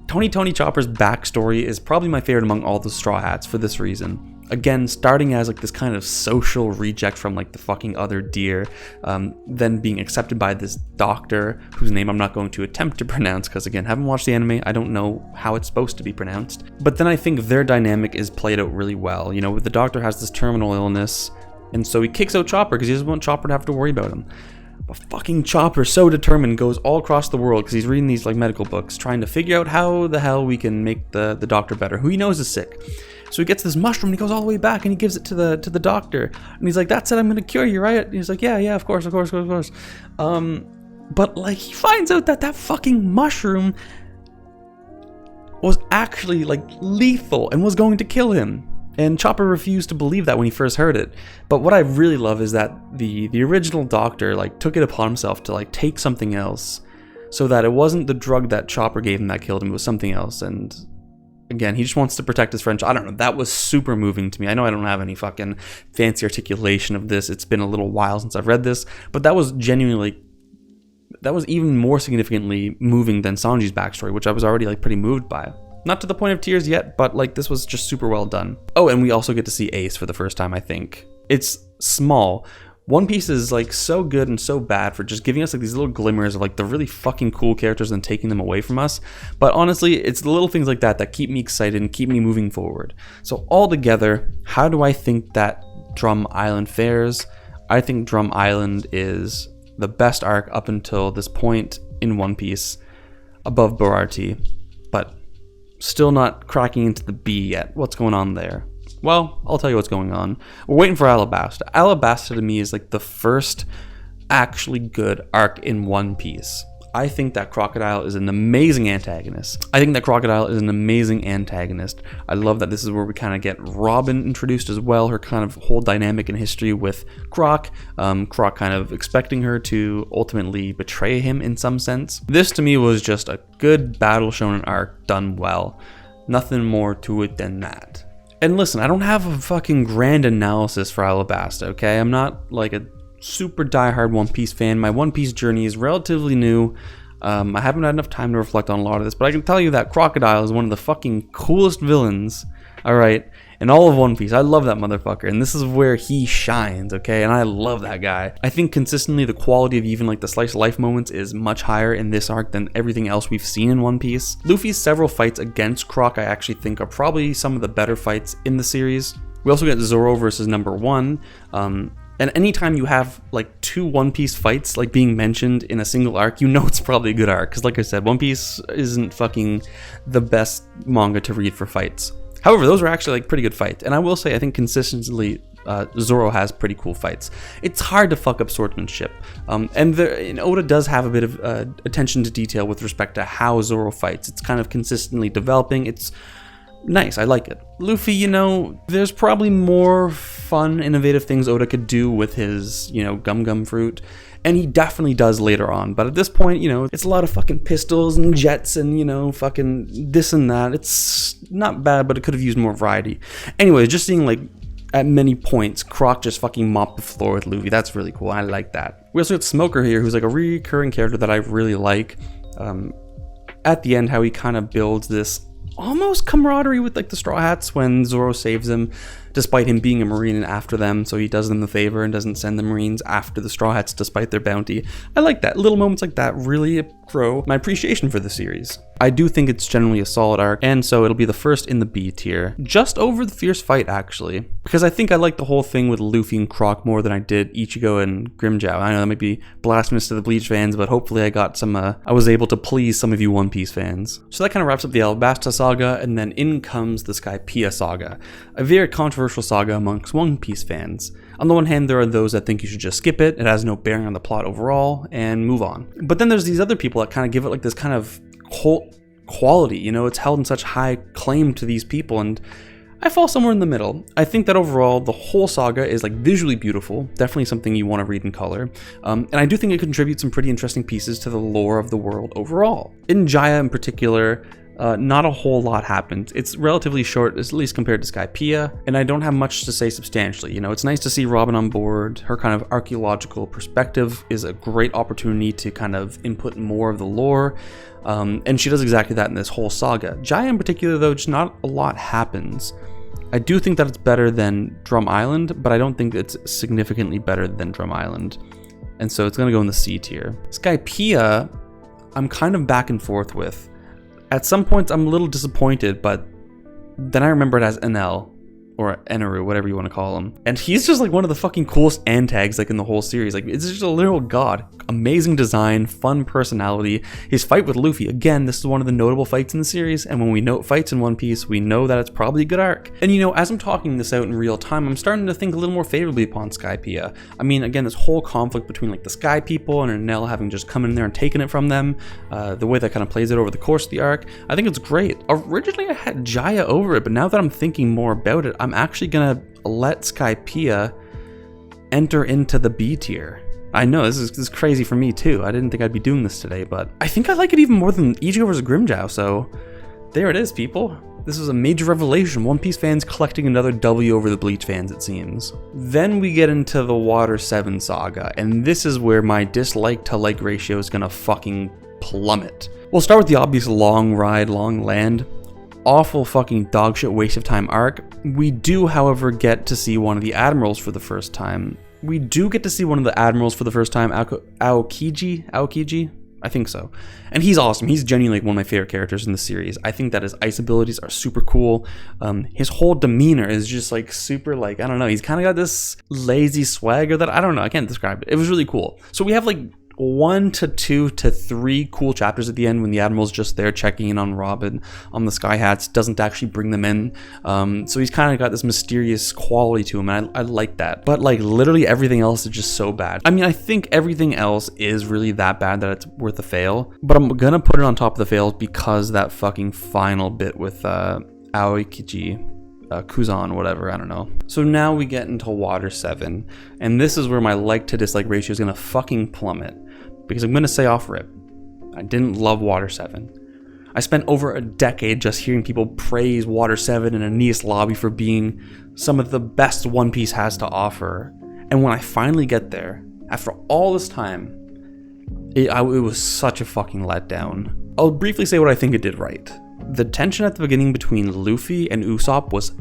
Tony Chopper's backstory is probably my favorite among all the Straw Hats for this reason. Again, starting as like this kind of social reject from like the fucking other deer, then being accepted by this doctor whose name I'm not going to attempt to pronounce because again, haven't watched the anime, I don't know how it's supposed to be pronounced. But then I think their dynamic is played out really well. You know, the doctor has this terminal illness, and so he kicks out Chopper because he doesn't want Chopper to have to worry about him. But fucking Chopper, so determined, goes all across the world because he's reading these like medical books, trying to figure out how the hell we can make the doctor better, who he knows is sick. So he gets this mushroom and he goes all the way back and he gives it to the doctor. And he's like, "That's it, I'm gonna cure you, right?" And he's like, yeah, of course. But like he finds out that fucking mushroom was actually like lethal and was going to kill him. And Chopper refused to believe that when he first heard it. But what I really love is that the original doctor like took it upon himself to like take something else, so that it wasn't the drug that Chopper gave him that killed him, it was something else. And again, he just wants to protect his friend. I don't know, that was super moving to me. I know I don't have any fucking fancy articulation of this. It's been a little while since I've read this, but that was genuinely, that was even more significantly moving than Sanji's backstory, which I was already like pretty moved by. Not to the point of tears yet, but like this was just super well done. Oh, and we also get to see Ace for the first time, I think. It's small. One Piece is like so good and so bad for just giving us like these little glimmers of like the really fucking cool characters and taking them away from us. But honestly, it's the little things like that that keep me excited and keep me moving forward. So all together, how do I think that Drum Island fares? I think Drum Island is the best arc up until this point in One Piece, above Baratie, but still not cracking into the B yet. What's going on there? Well, I'll tell you what's going on. We're waiting for Alabasta. Alabasta to me is like the first actually good arc in One Piece. I think that Crocodile is an amazing antagonist. I love that this is where we kind of get Robin introduced as well, her kind of whole dynamic and history with Croc. Croc kind of expecting her to ultimately betray him in some sense. This to me was just a good battle shonen arc done well. Nothing more to it than that. And listen, I don't have a fucking grand analysis for Alabasta, okay? I'm not like a super diehard One Piece fan. My One Piece journey is relatively new. I haven't had enough time to reflect on a lot of this, but I can tell you that Crocodile is one of the fucking coolest villains, alright, in all of One Piece. I love that motherfucker, and this is where he shines, okay? And I love that guy. I think consistently the quality of even like the slice of life moments is much higher in this arc than everything else we've seen in One Piece. Luffy's several fights against Croc I actually think are probably some of the better fights in the series. We also get Zoro versus number 1. And anytime you have like 2 One Piece fights like being mentioned in a single arc, you know it's probably a good arc. Because like I said, One Piece isn't fucking the best manga to read for fights. However, those are actually like pretty good fights. And I will say, I think consistently Zoro has pretty cool fights. It's hard to fuck up swordsmanship. And Oda does have a bit of attention to detail with respect to how Zoro fights. It's kind of consistently developing. It's nice, I like it. Luffy, you know, there's probably more fun, innovative things Oda could do with his, you know, gum fruit. And he definitely does later on. But at this point, you know, it's a lot of fucking pistols and jets and, you know, fucking this and that. It's not bad, but it could have used more variety. Anyway, just seeing, like, at many points, Croc just fucking mopped the floor with Luffy. That's really cool. I like that. We also got Smoker here, who's, like, a recurring character that I really like. At the end, how he kind of builds this almost camaraderie with like the Straw Hats when Zoro saves him, despite him being a Marine and after them, so he does them the favor and doesn't send the Marines after the Straw Hats despite their bounty. I like that. Little moments like that really grow my appreciation for the series. I do think it's generally a solid arc, and so it'll be the first in the B tier. Just over the fierce fight, actually. Because I think I like the whole thing with Luffy and Croc more than I did Ichigo and Grimmjow. I know that might be blasphemous to the Bleach fans, but hopefully I got some, I was able to please some of you One Piece fans. So that kind of wraps up the Alabasta saga, and then in comes the Skypiea saga. A very controversial saga amongst One Piece fans. On the one hand, there are those that think you should just skip it, it has no bearing on the plot overall, and move on. But then there's these other people that kind of give it like this kind of cult quality, you know, it's held in such high claim to these people, and I fall somewhere in the middle. I think that overall, the whole saga is like visually beautiful, definitely something you want to read in color, and I do think it contributes some pretty interesting pieces to the lore of the world overall. In Jaya in particular, not a whole lot happened. It's relatively short, at least compared to Skypiea, and I don't have much to say substantially. You know, it's nice to see Robin on board. Her kind of archaeological perspective is a great opportunity to kind of input more of the lore, and she does exactly that in this whole saga. Jaya in particular, though, just not a lot happens. I do think that it's better than Drum Island, but I don't think it's significantly better than Drum Island. And so it's going to go in the C tier. Skypiea, I'm kind of back and forth with. At some points, I'm a little disappointed, but then I remember it as NL. Or Eneru, whatever you want to call him. And he's just like one of the fucking coolest antags like in the whole series. Like, it's just a literal god. Amazing design, fun personality. His fight with Luffy, again, this is one of the notable fights in the series, and when we note fights in One Piece, we know that it's probably a good arc. And you know, as I'm talking this out in real time, I'm starting to think a little more favorably upon Skypiea. I mean, again, this whole conflict between like the Sky people and Enel having just come in there and taken it from them, the way that kind of plays it over the course of the arc, I think it's great. Originally, I had Jaya over it, but now that I'm thinking more about it, I'm actually gonna let Skypiea enter into the B tier. I know, this is crazy for me too. I didn't think I'd be doing this today, but I think I like it even more than Ichigo vs. Grimmjow, so there it is, people. This is a major revelation. One Piece fans collecting another W over the Bleach fans, it seems. Then we get into the Water 7 saga, and this is where my dislike to like ratio is gonna fucking plummet. We'll start with the obvious long ride, long land. Awful fucking dogshit waste of time arc. We do, however, get to see one of the admirals for the first time. Aokiji? I think so. And he's awesome. He's genuinely like one of my favorite characters in the series. I think that his ice abilities are super cool. His whole demeanor is just like super like, I don't know, he's kind of got this lazy swagger that I don't know, I can't describe it. It was really cool. So we have like 1 to 2 to 3 cool chapters at the end when the Admiral's just there checking in on Robin on the Sky Hats, doesn't actually bring them in. So he's kind of got this mysterious quality to him, and I like that. But like literally everything else is just so bad. I mean, I think everything else is really that bad that it's worth a fail, but I'm gonna put it on top of the fails because that fucking final bit with Aokiji. Kuzan, whatever, I don't know. So now we get into Water 7, and this is where my like to dislike ratio is gonna fucking plummet, because I'm gonna say off rip, I didn't love Water 7. I spent over a decade just hearing people praise Water 7 and Enies Lobby for being some of the best One Piece has to offer, and when I finally get there, after all this time, it was such a fucking letdown. I'll briefly say what I think it did right. The tension at the beginning between Luffy and Usopp was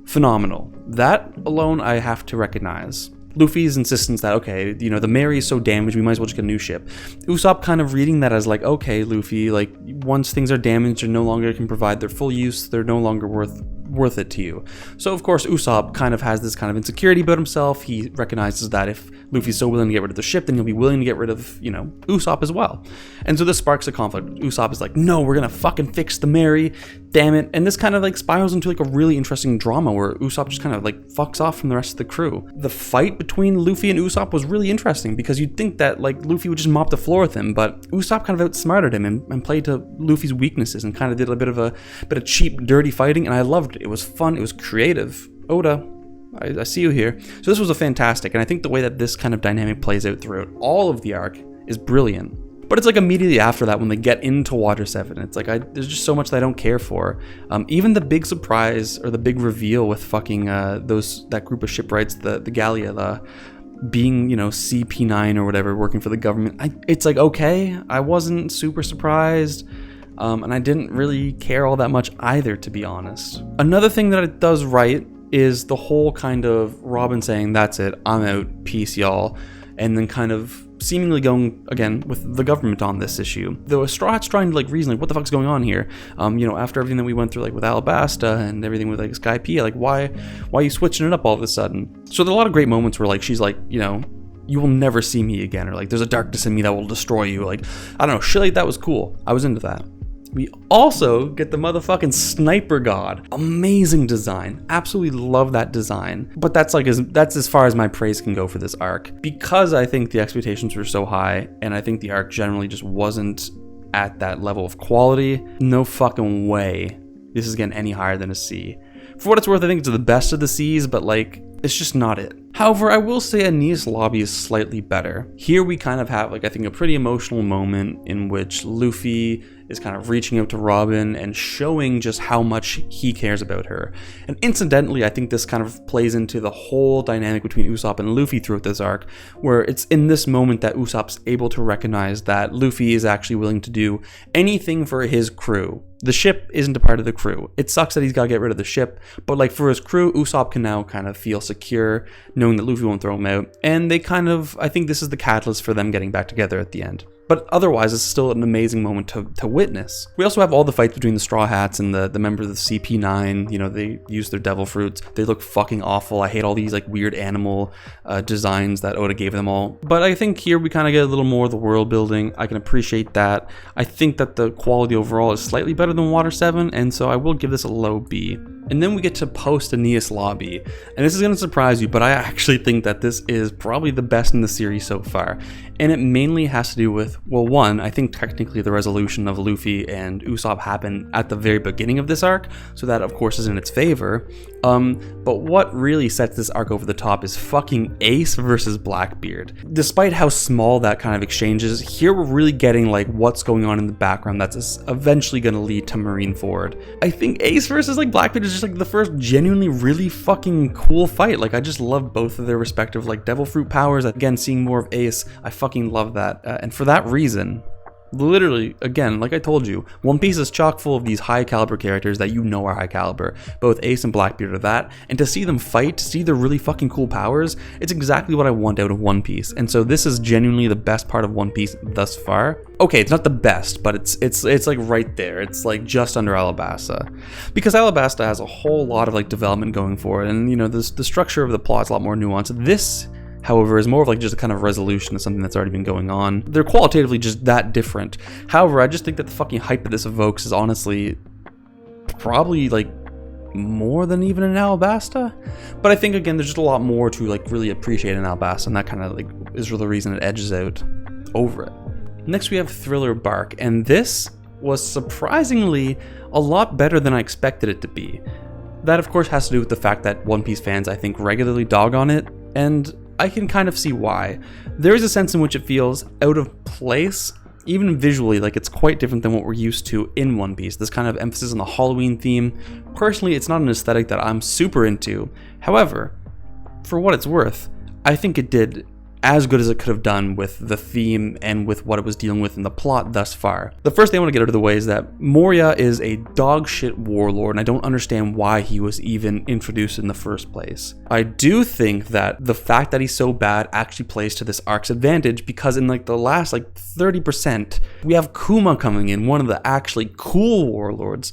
phenomenal. That alone I have to recognize. Luffy's insistence that, okay, you know, the Mary is so damaged, we might as well just get a new ship. Usopp kind of reading that as like, okay, Luffy, like, once things are damaged and no longer can provide their full use, they're no longer worth it to you. So of course Usopp kind of has this kind of insecurity about himself. He recognizes that if Luffy's so willing to get rid of the ship, then he'll be willing to get rid of, you know, Usopp as well. And so this sparks a conflict. Usopp is like, no, we're gonna fucking fix the Mary, damn it. And this kind of like spirals into like a really interesting drama where Usopp just kind of like fucks off from the rest of the crew. The fight between Luffy and Usopp was really interesting because you'd think that like Luffy would just mop the floor with him, but Usopp kind of outsmarted him and played to Luffy's weaknesses and kind of did a bit of cheap, dirty fighting, and I loved it. It was fun, it was creative. Oda, I see you here. So this was a fantastic, and I think the way that this kind of dynamic plays out throughout all of the arc is brilliant. But it's like immediately after that when they get into Water 7, it's like there's just so much that I don't care for. Even the big surprise or the big reveal with fucking that group of shipwrights, the Gallia, being, you know, CP9 or whatever, working for the government. It's like, okay, I wasn't super surprised. And I didn't really care all that much either, to be honest. Another thing that it does right is the whole kind of Robin saying, that's it, I'm out, peace y'all, and then kind of seemingly going again with the government on this issue. Though Straw Hat's trying to like reason like, what the fuck's going on here? You know, after everything that we went through like with Alabasta and everything with like Skypiea, like why are you switching it up all of a sudden? So there are a lot of great moments where like she's like, you know, you will never see me again, or like there's a darkness in me that will destroy you. Like, I don't know, shit like that was cool. I was into that. We also get the motherfucking Sniper God. Amazing design. Absolutely love that design. But that's as far as my praise can go for this arc. Because I think the expectations were so high, and I think the arc generally just wasn't at that level of quality, no fucking way this is getting any higher than a C. For what it's worth, I think it's the best of the C's, but like, it's just not it. However, I will say Enies Lobby is slightly better. Here we kind of have like, I think, a pretty emotional moment in which Luffy is kind of reaching out to Robin and showing just how much he cares about her. And incidentally, I think this kind of plays into the whole dynamic between Usopp and Luffy throughout this arc, where it's in this moment that Usopp's able to recognize that Luffy is actually willing to do anything for his crew. The ship isn't a part of the crew. It sucks that he's got to get rid of the ship, but like for his crew, Usopp can now kind of feel secure knowing that Luffy won't throw him out. And they kind of, I think this is the catalyst for them getting back together at the end. But otherwise, it's still an amazing moment to witness. We also have all the fights between the Straw Hats and the members of the CP9. You know, they use their devil fruits. They look fucking awful. I hate all these like weird animal designs that Oda gave them all. But I think here we kind of get a little more of the world building. I can appreciate that. I think that the quality overall is slightly better than Water 7, and so I will give this a low B. And then we get to Post-Enies lobby. And this is going to surprise you, but I actually think that this is probably the best in the series so far. And it mainly has to do with, well, one, I think technically the resolution of Luffy and Usopp happened at the very beginning of this arc, so that of course is in its favor. But what really sets this arc over the top is fucking Ace versus Blackbeard. Despite how small that kind of exchange is, here we're really getting like what's going on in the background that's eventually going to lead to Marineford. I think Ace versus like Blackbeard is just like the first genuinely really fucking cool fight. Like I just love both of their respective like devil fruit powers. Again, seeing more of Ace, I fucking love that. And for that reason, literally, again, like I told you, One Piece is chock full of these high caliber characters that you know are high caliber. Both Ace and Blackbeard are that, and to see them fight, to see their really fucking cool powers, it's exactly what I want out of One Piece. And so this is genuinely the best part of One Piece thus far. Okay, it's not the best, but it's like right there. It's like just under Alabasta, because Alabasta has a whole lot of like development going for it, and you know the structure of the plot is a lot more nuanced. This, however, is more of like just a kind of resolution of something that's already been going on. They're qualitatively just that different. However, I just think that the fucking hype that this evokes is honestly probably like more than even in Alabasta. But I think again, there's just a lot more to like really appreciate in Alabasta, and that kind of like is the reason it edges out over it. Next we have Thriller Bark, and this was surprisingly a lot better than I expected it to be. That of course has to do with the fact that One Piece fans I think regularly dog on it, and I can kind of see why. There is a sense in which it feels out of place, even visually, like it's quite different than what we're used to in One Piece. This kind of emphasis on the Halloween theme. Personally, it's not an aesthetic that I'm super into. However, for what it's worth, I think it did as good as it could have done with the theme and with what it was dealing with in the plot thus far. The first thing I want to get out of the way is that Moria is a dogshit warlord, and I don't understand why he was even introduced in the first place. I do think that the fact that he's so bad actually plays to this arc's advantage, because in like the last like 30%, we have Kuma coming in, one of the actually cool warlords,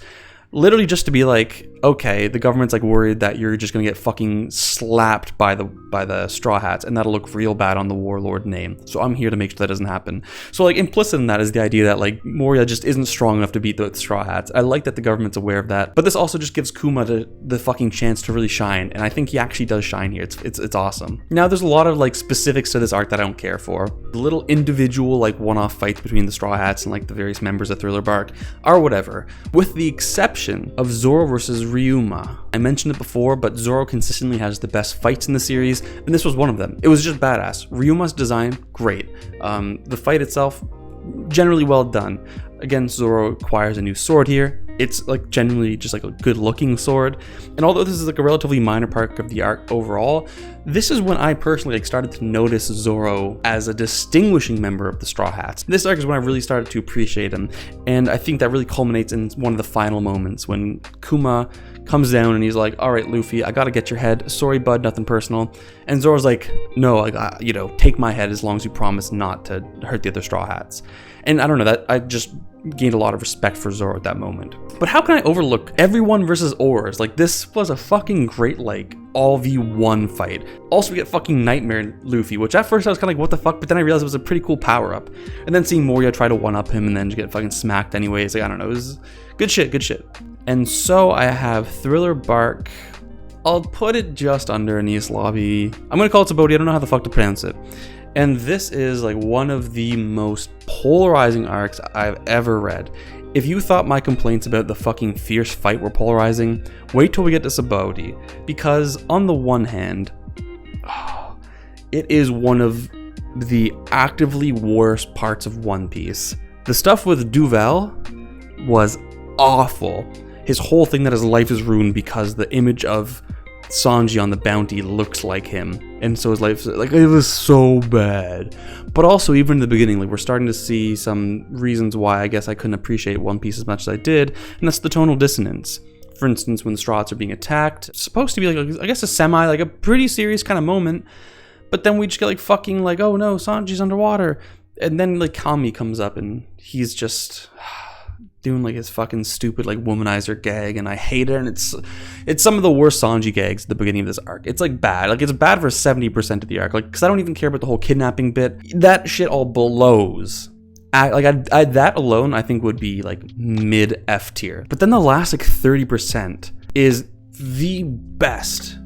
literally just to be like, okay, the government's like worried that you're just gonna get fucking slapped by the Straw Hats, and that'll look real bad on the warlord name. So I'm here to make sure that doesn't happen. So like implicit in that is the idea that like Moria just isn't strong enough to beat the Straw Hats. I like that the government's aware of that, but this also just gives Kuma the fucking chance to really shine, and I think he actually does shine here. It's awesome. Now there's a lot of like specifics to this arc that I don't care for. The little individual like one-off fights between the Straw Hats and like the various members of Thriller Bark are whatever, with the exception of Zoro versus Ryuma. I mentioned it before, but Zoro consistently has the best fights in the series, and this was one of them. It was just badass. Ryuma's design, great. The fight itself, generally well done. Again, Zoro acquires a new sword here. It's like genuinely just like a good looking sword. And although this is like a relatively minor part of the arc overall, this is when I personally like started to notice Zoro as a distinguishing member of the Straw Hats. This arc is when I really started to appreciate him. And I think that really culminates in one of the final moments when Kuma comes down and he's like, all right, Luffy, I gotta get your head. Sorry, bud, nothing personal. And Zoro's like, no, I got, you know, take my head as long as you promise not to hurt the other Straw Hats. And I don't know, that I just gained a lot of respect for Zoro at that moment. But how can I overlook everyone versus Oars? Like, this was a fucking great, like, all v1 fight. Also, we get fucking Nightmare Luffy, which at first I was kind of like, what the fuck? But then I realized it was a pretty cool power-up. And then seeing Moria try to one-up him and then just get fucking smacked anyways, like, I don't know, it was good shit, good shit. And so I have Thriller Bark. I'll put it just under Enies Lobby. I'm gonna call it Sabaody, I don't know how the fuck to pronounce it. And this is like one of the most polarizing arcs I've ever read. If you thought my complaints about the fucking fierce fight were polarizing, wait till we get to Sabaody. Because on the one hand, it is one of the actively worst parts of One Piece. The stuff with Duvel, was awful. His whole thing that his life is ruined because the image of Sanji on the bounty looks like him, and so his life, like, it was so bad. But also, even in the beginning, like, we're starting to see some reasons why I guess I couldn't appreciate One Piece as much as I did, and that's the tonal dissonance. For instance, when the Straw Hats are being attacked, it's supposed to be like, I guess, a pretty serious kind of moment, but then we just get like fucking like, oh no, Sanji's underwater, and then like Kami comes up and he's just doing like his fucking stupid like womanizer gag, and I hate it, and it's some of the worst Sanji gags at the beginning of this arc. It's like bad, like it's bad for 70% of the arc, like, because I don't even care about the whole kidnapping bit. That shit all blows. That alone I think would be like mid F tier, but then the last like 30% is the best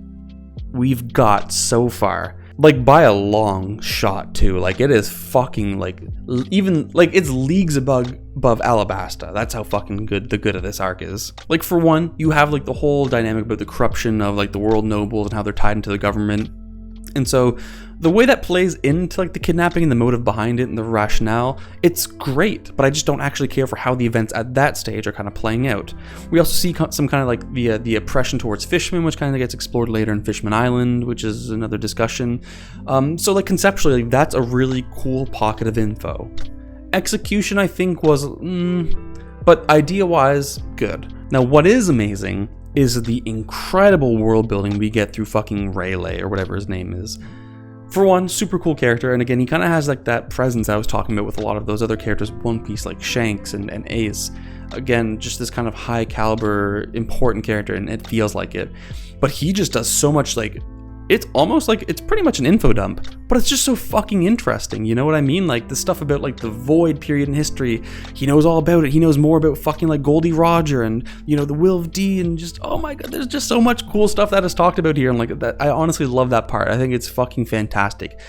we've got so far. Like, by a long shot, too. Like, it is fucking, like, even, like, it's leagues above Alabasta. That's how fucking good the good of this arc is. Like, for one, you have, like, the whole dynamic about the corruption of, like, the world nobles and how they're tied into the government. And so, the way that plays into, like, the kidnapping and the motive behind it and the rationale, it's great, but I just don't actually care for how the events at that stage are kind of playing out. We also see some kind of, like, the oppression towards fishermen, which kind of gets explored later in Fishman Island, which is another discussion. So, like, conceptually, like, that's a really cool pocket of info. Execution, I think, was, but idea-wise, good. Now, what is amazing is the incredible world building we get through fucking Rayleigh, or whatever his name is. For one, super cool character, and again, he kind of has like that presence I was talking about with a lot of those other characters in One Piece, like Shanks and Ace. Again, just this kind of high caliber, important character, and it feels like it. But he just does so much, like, it's almost like, it's pretty much an info dump, but it's just so fucking interesting, you know what I mean? Like, the stuff about, like, the Void period in history, he knows all about it. He knows more about fucking, like, Goldie Roger and, you know, the Will of D, and just, oh my god, there's just so much cool stuff that is talked about here, and, like, that, I honestly love that part. I think it's fucking fantastic.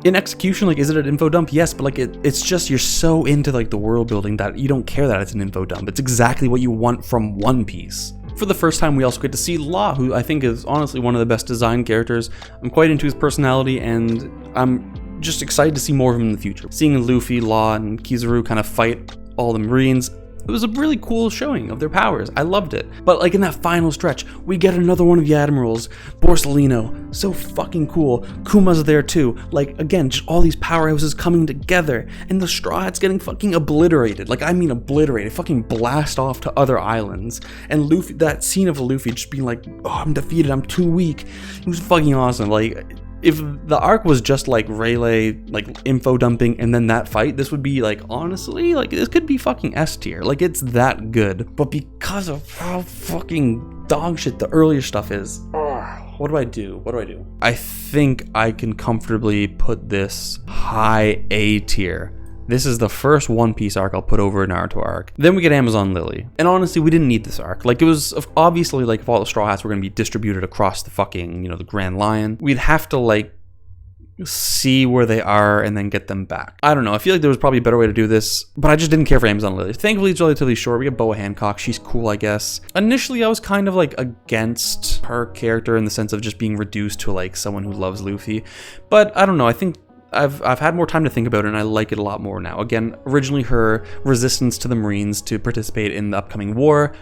In execution, like, is it an info dump? Yes, but, like, it's just, you're so into, like, the world building that you don't care that it's an info dump. It's exactly what you want from One Piece. For the first time, we also get to see Law, who I think is honestly one of the best designed characters. I'm quite into his personality, and I'm just excited to see more of him in the future. Seeing Luffy, Law, and Kizaru kind of fight all the Marines, it was a really cool showing of their powers. I loved it. But like in that final stretch, we get another one of the admirals, Borsalino. So fucking cool. Kuma's there too. Like, again, just all these powerhouses coming together, and the Straw Hats getting fucking obliterated. Like, I mean obliterated. Fucking blast off to other islands. And Luffy, that scene of Luffy just being like, oh, I'm defeated, I'm too weak. It was fucking awesome. Like, if the arc was just like Rayleigh, like info dumping, and then that fight, this would be like, honestly, like this could be fucking S tier. Like, it's that good. But because of how fucking dog shit the earlier stuff is, what do I do? I think I can comfortably put this high A tier. This is the first One Piece arc I'll put over a Naruto arc. Then we get Amazon Lily. And honestly, we didn't need this arc. Like, it was obviously, like, if all the Straw Hats were going to be distributed across the fucking, you know, the Grand Line, we'd have to, like, see where they are and then get them back. I don't know. I feel like there was probably a better way to do this, but I just didn't care for Amazon Lily. Thankfully, it's relatively short. We get Boa Hancock. She's cool, I guess. Initially, I was kind of, like, against her character in the sense of just being reduced to, like, someone who loves Luffy. But I don't know. I think I've had more time to think about it, and I like it a lot more now. Again, originally her resistance to the Marines to participate in the upcoming war,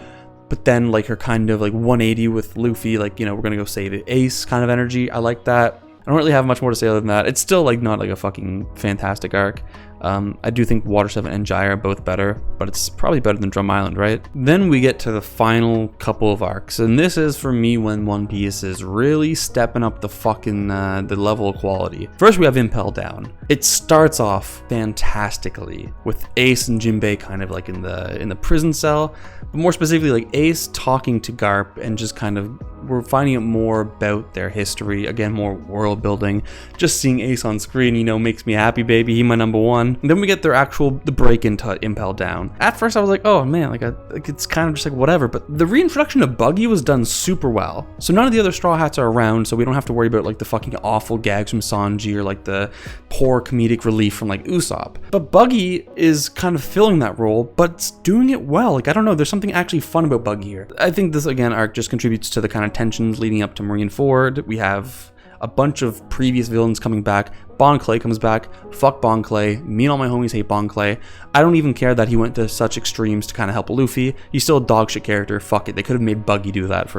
but then like her kind of like 180 with Luffy, like, you know, we're gonna go save Ace kind of energy. I like that. I don't really have much more to say other than that. It's still like not like a fucking fantastic arc. I do think Water 7 and Jaya are both better, but it's probably better than Drum Island, right? Then we get to the final couple of arcs, and this is for me when One Piece is really stepping up the fucking the level of quality. First, we have Impel Down. It starts off fantastically with Ace and Jinbei kind of like in the prison cell, but more specifically like Ace talking to Garp, and just kind of we're finding out more about their history. Again, more world building. Just seeing Ace on screen, you know, makes me happy, baby. He my number one. And then we get the break into Impel Down. At first I was like, oh man, like it's kind of just like whatever, but the reintroduction of Buggy was done super well. So none of the other Straw Hats are around, so we don't have to worry about like the fucking awful gags from Sanji or like the poor comedic relief from like Usopp. But Buggy is kind of filling that role, but it's doing it well. Like, I don't know, there's something actually fun about Buggy here. I think this, again, arc just contributes to the kind of tensions leading up to Marineford. We have a bunch of previous villains coming back. Bon Clay comes back. Fuck Bon Clay. Me and all my homies hate Bon Clay. I don't even care that he went to such extremes to kind of help Luffy. He's still a dog shit character. Fuck it. They could have made Buggy do that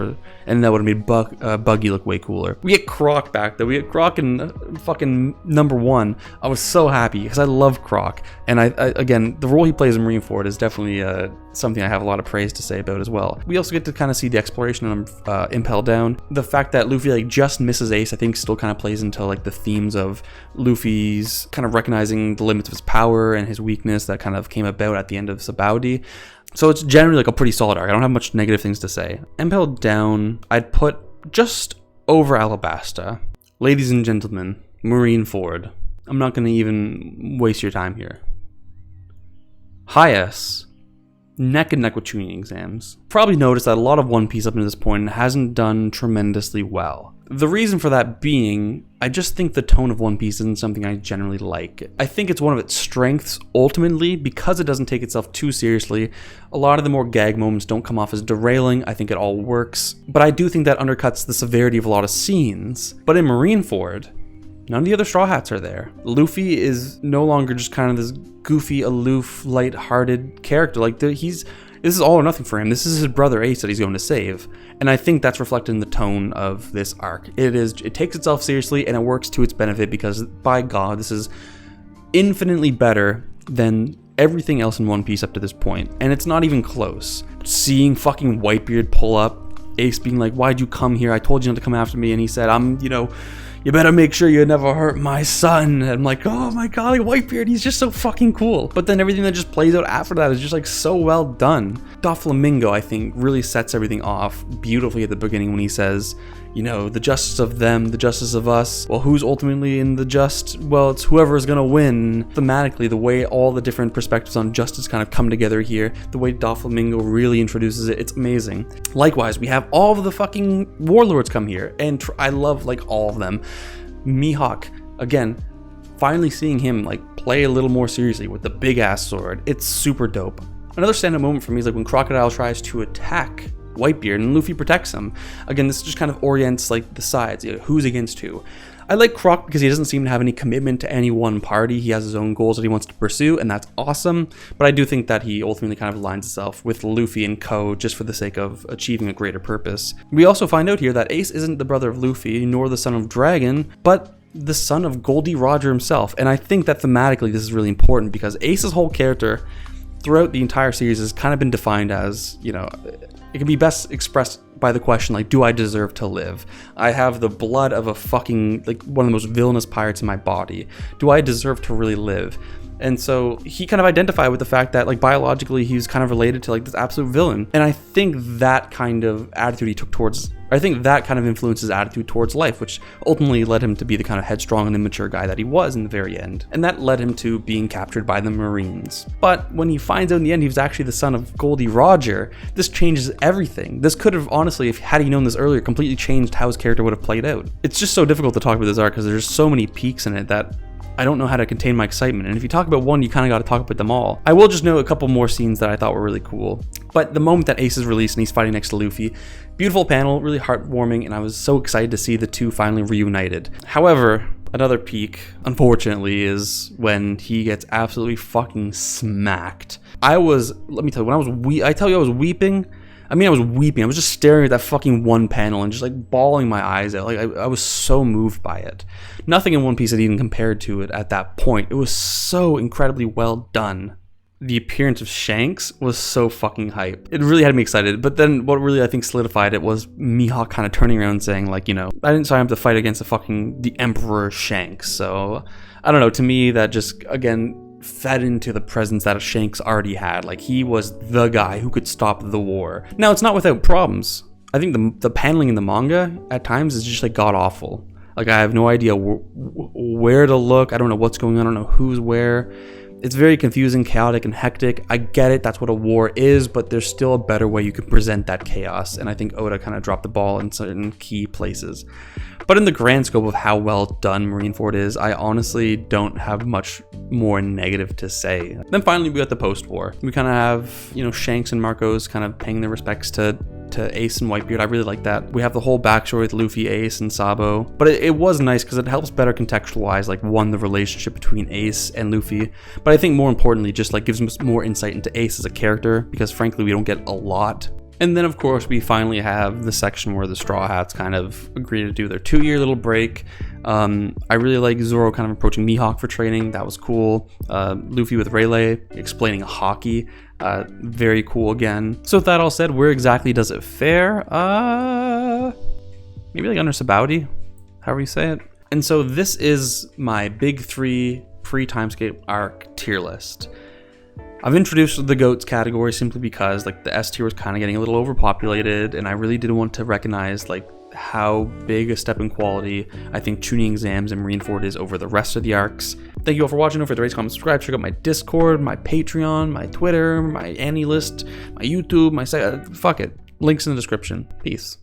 and that would have made Buggy look way cooler. We get Croc back though. We get Croc in fucking #1. I was so happy because I love Croc. And I again, the role he plays in Marineford is definitely something I have a lot of praise to say about as well. We also get to kind of see the exploration of Impel Down. The fact that Luffy like just misses Ace, I think still kind of plays into like the themes of Luffy's kind of recognizing the limits of his power and his weakness that kind of came about at the end of Sabaody. So it's generally like a pretty solid arc. I don't have much negative things to say. Impel Down, I'd put just over Alabasta. Ladies and gentlemen, Marineford. I'm not going to even waste your time here. Highest, neck and neck with Chunin exams. Probably noticed that a lot of One Piece up to this point hasn't done tremendously well. The reason for that being, I just think the tone of One Piece isn't something I generally like. I think it's one of its strengths ultimately because it doesn't take itself too seriously. A lot of the more gag moments don't come off as derailing. I think it all works. But I do think that undercuts the severity of a lot of scenes. But in Marineford, none of the other Straw Hats are there. Luffy is no longer just kind of this goofy, aloof, light-hearted character. Like, this is all or nothing for him. This is his brother Ace that he's going to save. And I think that's reflected in the tone of this arc. It takes itself seriously and it works to its benefit because, by God, this is infinitely better than everything else in One Piece up to this point. And it's not even close. Seeing fucking Whitebeard pull up, Ace being like, why'd you come here? I told you not to come after me. And he said, you better make sure you never hurt my son. And I'm like, oh my God, like Whitebeard, he's just so fucking cool. But then everything that just plays out after that is just like so well done. Doflamingo, I think, really sets everything off beautifully at the beginning when he says, the justice of them, the justice of us. Well, who's ultimately in the just? Well, it's whoever is going to win. Thematically, the way all the different perspectives on justice kind of come together here, the way Doflamingo really introduces it, it's amazing. Likewise, we have all of the fucking warlords come here, and I love like all of them. Mihawk, again, finally seeing him like play a little more seriously with the big ass sword. It's super dope. Another standout moment for me is like when Crocodile tries to attack Whitebeard and Luffy protects him. Again, this just kind of orients like the sides, who's against who. I like Croc because he doesn't seem to have any commitment to any one party. He has his own goals that he wants to pursue, and that's awesome. But I do think that he ultimately kind of aligns himself with Luffy and Co. just for the sake of achieving a greater purpose. We also find out here that Ace isn't the brother of Luffy, nor the son of Dragon, but the son of Goldie Roger himself. And I think that thematically this is really important because Ace's whole character throughout the entire series has kind of been defined as, it can be best expressed by the question, like, do I deserve to live? I have the blood of a fucking, like, one of the most villainous pirates in my body. Do I deserve to really live? And so he kind of identified with the fact that, like, biologically he's kind of related to, like, this absolute villain. And I think that kind of attitude he took towards, I think that kind of influenced his attitude towards life, which ultimately led him to be the kind of headstrong and immature guy that he was in the very end. And that led him to being captured by the Marines. But when he finds out in the end he was actually the son of Goldie Roger, this changes everything. This could have honestly, had he known this earlier, completely changed how his character would have played out. It's just so difficult to talk about this arc because there's so many peaks in it that I don't know how to contain my excitement. And if you talk about one, you kind of got to talk about them all. I will just note a couple more scenes that I thought were really cool. But the moment that Ace is released and he's fighting next to Luffy, beautiful panel, really heartwarming, and I was so excited to see the two finally reunited. However, another peak, unfortunately, is when he gets absolutely fucking smacked. Let me tell you, I was weeping. I was weeping. I was just staring at that fucking one panel and just like bawling my eyes out. Like I was so moved by it. Nothing in One Piece had even compared to it at that point. It was so incredibly well done. The appearance of Shanks was so fucking hype. It really had me excited. But then what really I think solidified it was Mihawk kind of turning around and saying like, I didn't sign up to fight against the Emperor Shanks. So I don't know. To me, that just again fed into the presence that Shanks already had. Like he was the guy who could stop the war. Now it's not without problems. I think the paneling in the manga at times is just like god awful. Like I have no idea where to look. I don't know what's going on. I don't know who's where. It's very confusing, chaotic, and hectic. I get it, that's what a war is, but there's still a better way you can present that chaos, and I think Oda kind of dropped the ball in certain key places. But in the grand scope of how well done Marineford is, I honestly don't have much more negative to say. Then finally we got the post-war. We kind of have, Shanks and Marcos kind of paying their respects to to Ace and Whitebeard. I really like that. We have the whole backstory with Luffy, Ace, and Sabo, but it was nice because it helps better contextualize, like, one, the relationship between Ace and Luffy, but I think more importantly, just like gives us more insight into Ace as a character, because frankly, we don't get a lot. And then, of course, we finally have the section where the Straw Hats kind of agree to do their 2-year little break. I really like Zoro kind of approaching Mihawk for training. That was cool. Luffy with Rayleigh explaining hockey. Very cool again. So with that all said, where exactly does it fare? Maybe like under Sabaody, however you say it. And so this is my big 3 pre-timeskip arc tier list. I've introduced the GOATs category simply because like the S tier was kind of getting a little overpopulated, and I really did want to recognize like how big a step in quality I think Chunin Exams and Marineford is over the rest of the arcs. Thank you all for watching. Don't forget to rate, comment, subscribe. Check out my Discord, my Patreon, my Twitter, my Annie list, my YouTube, my site. Fuck it. Links in the description. Peace.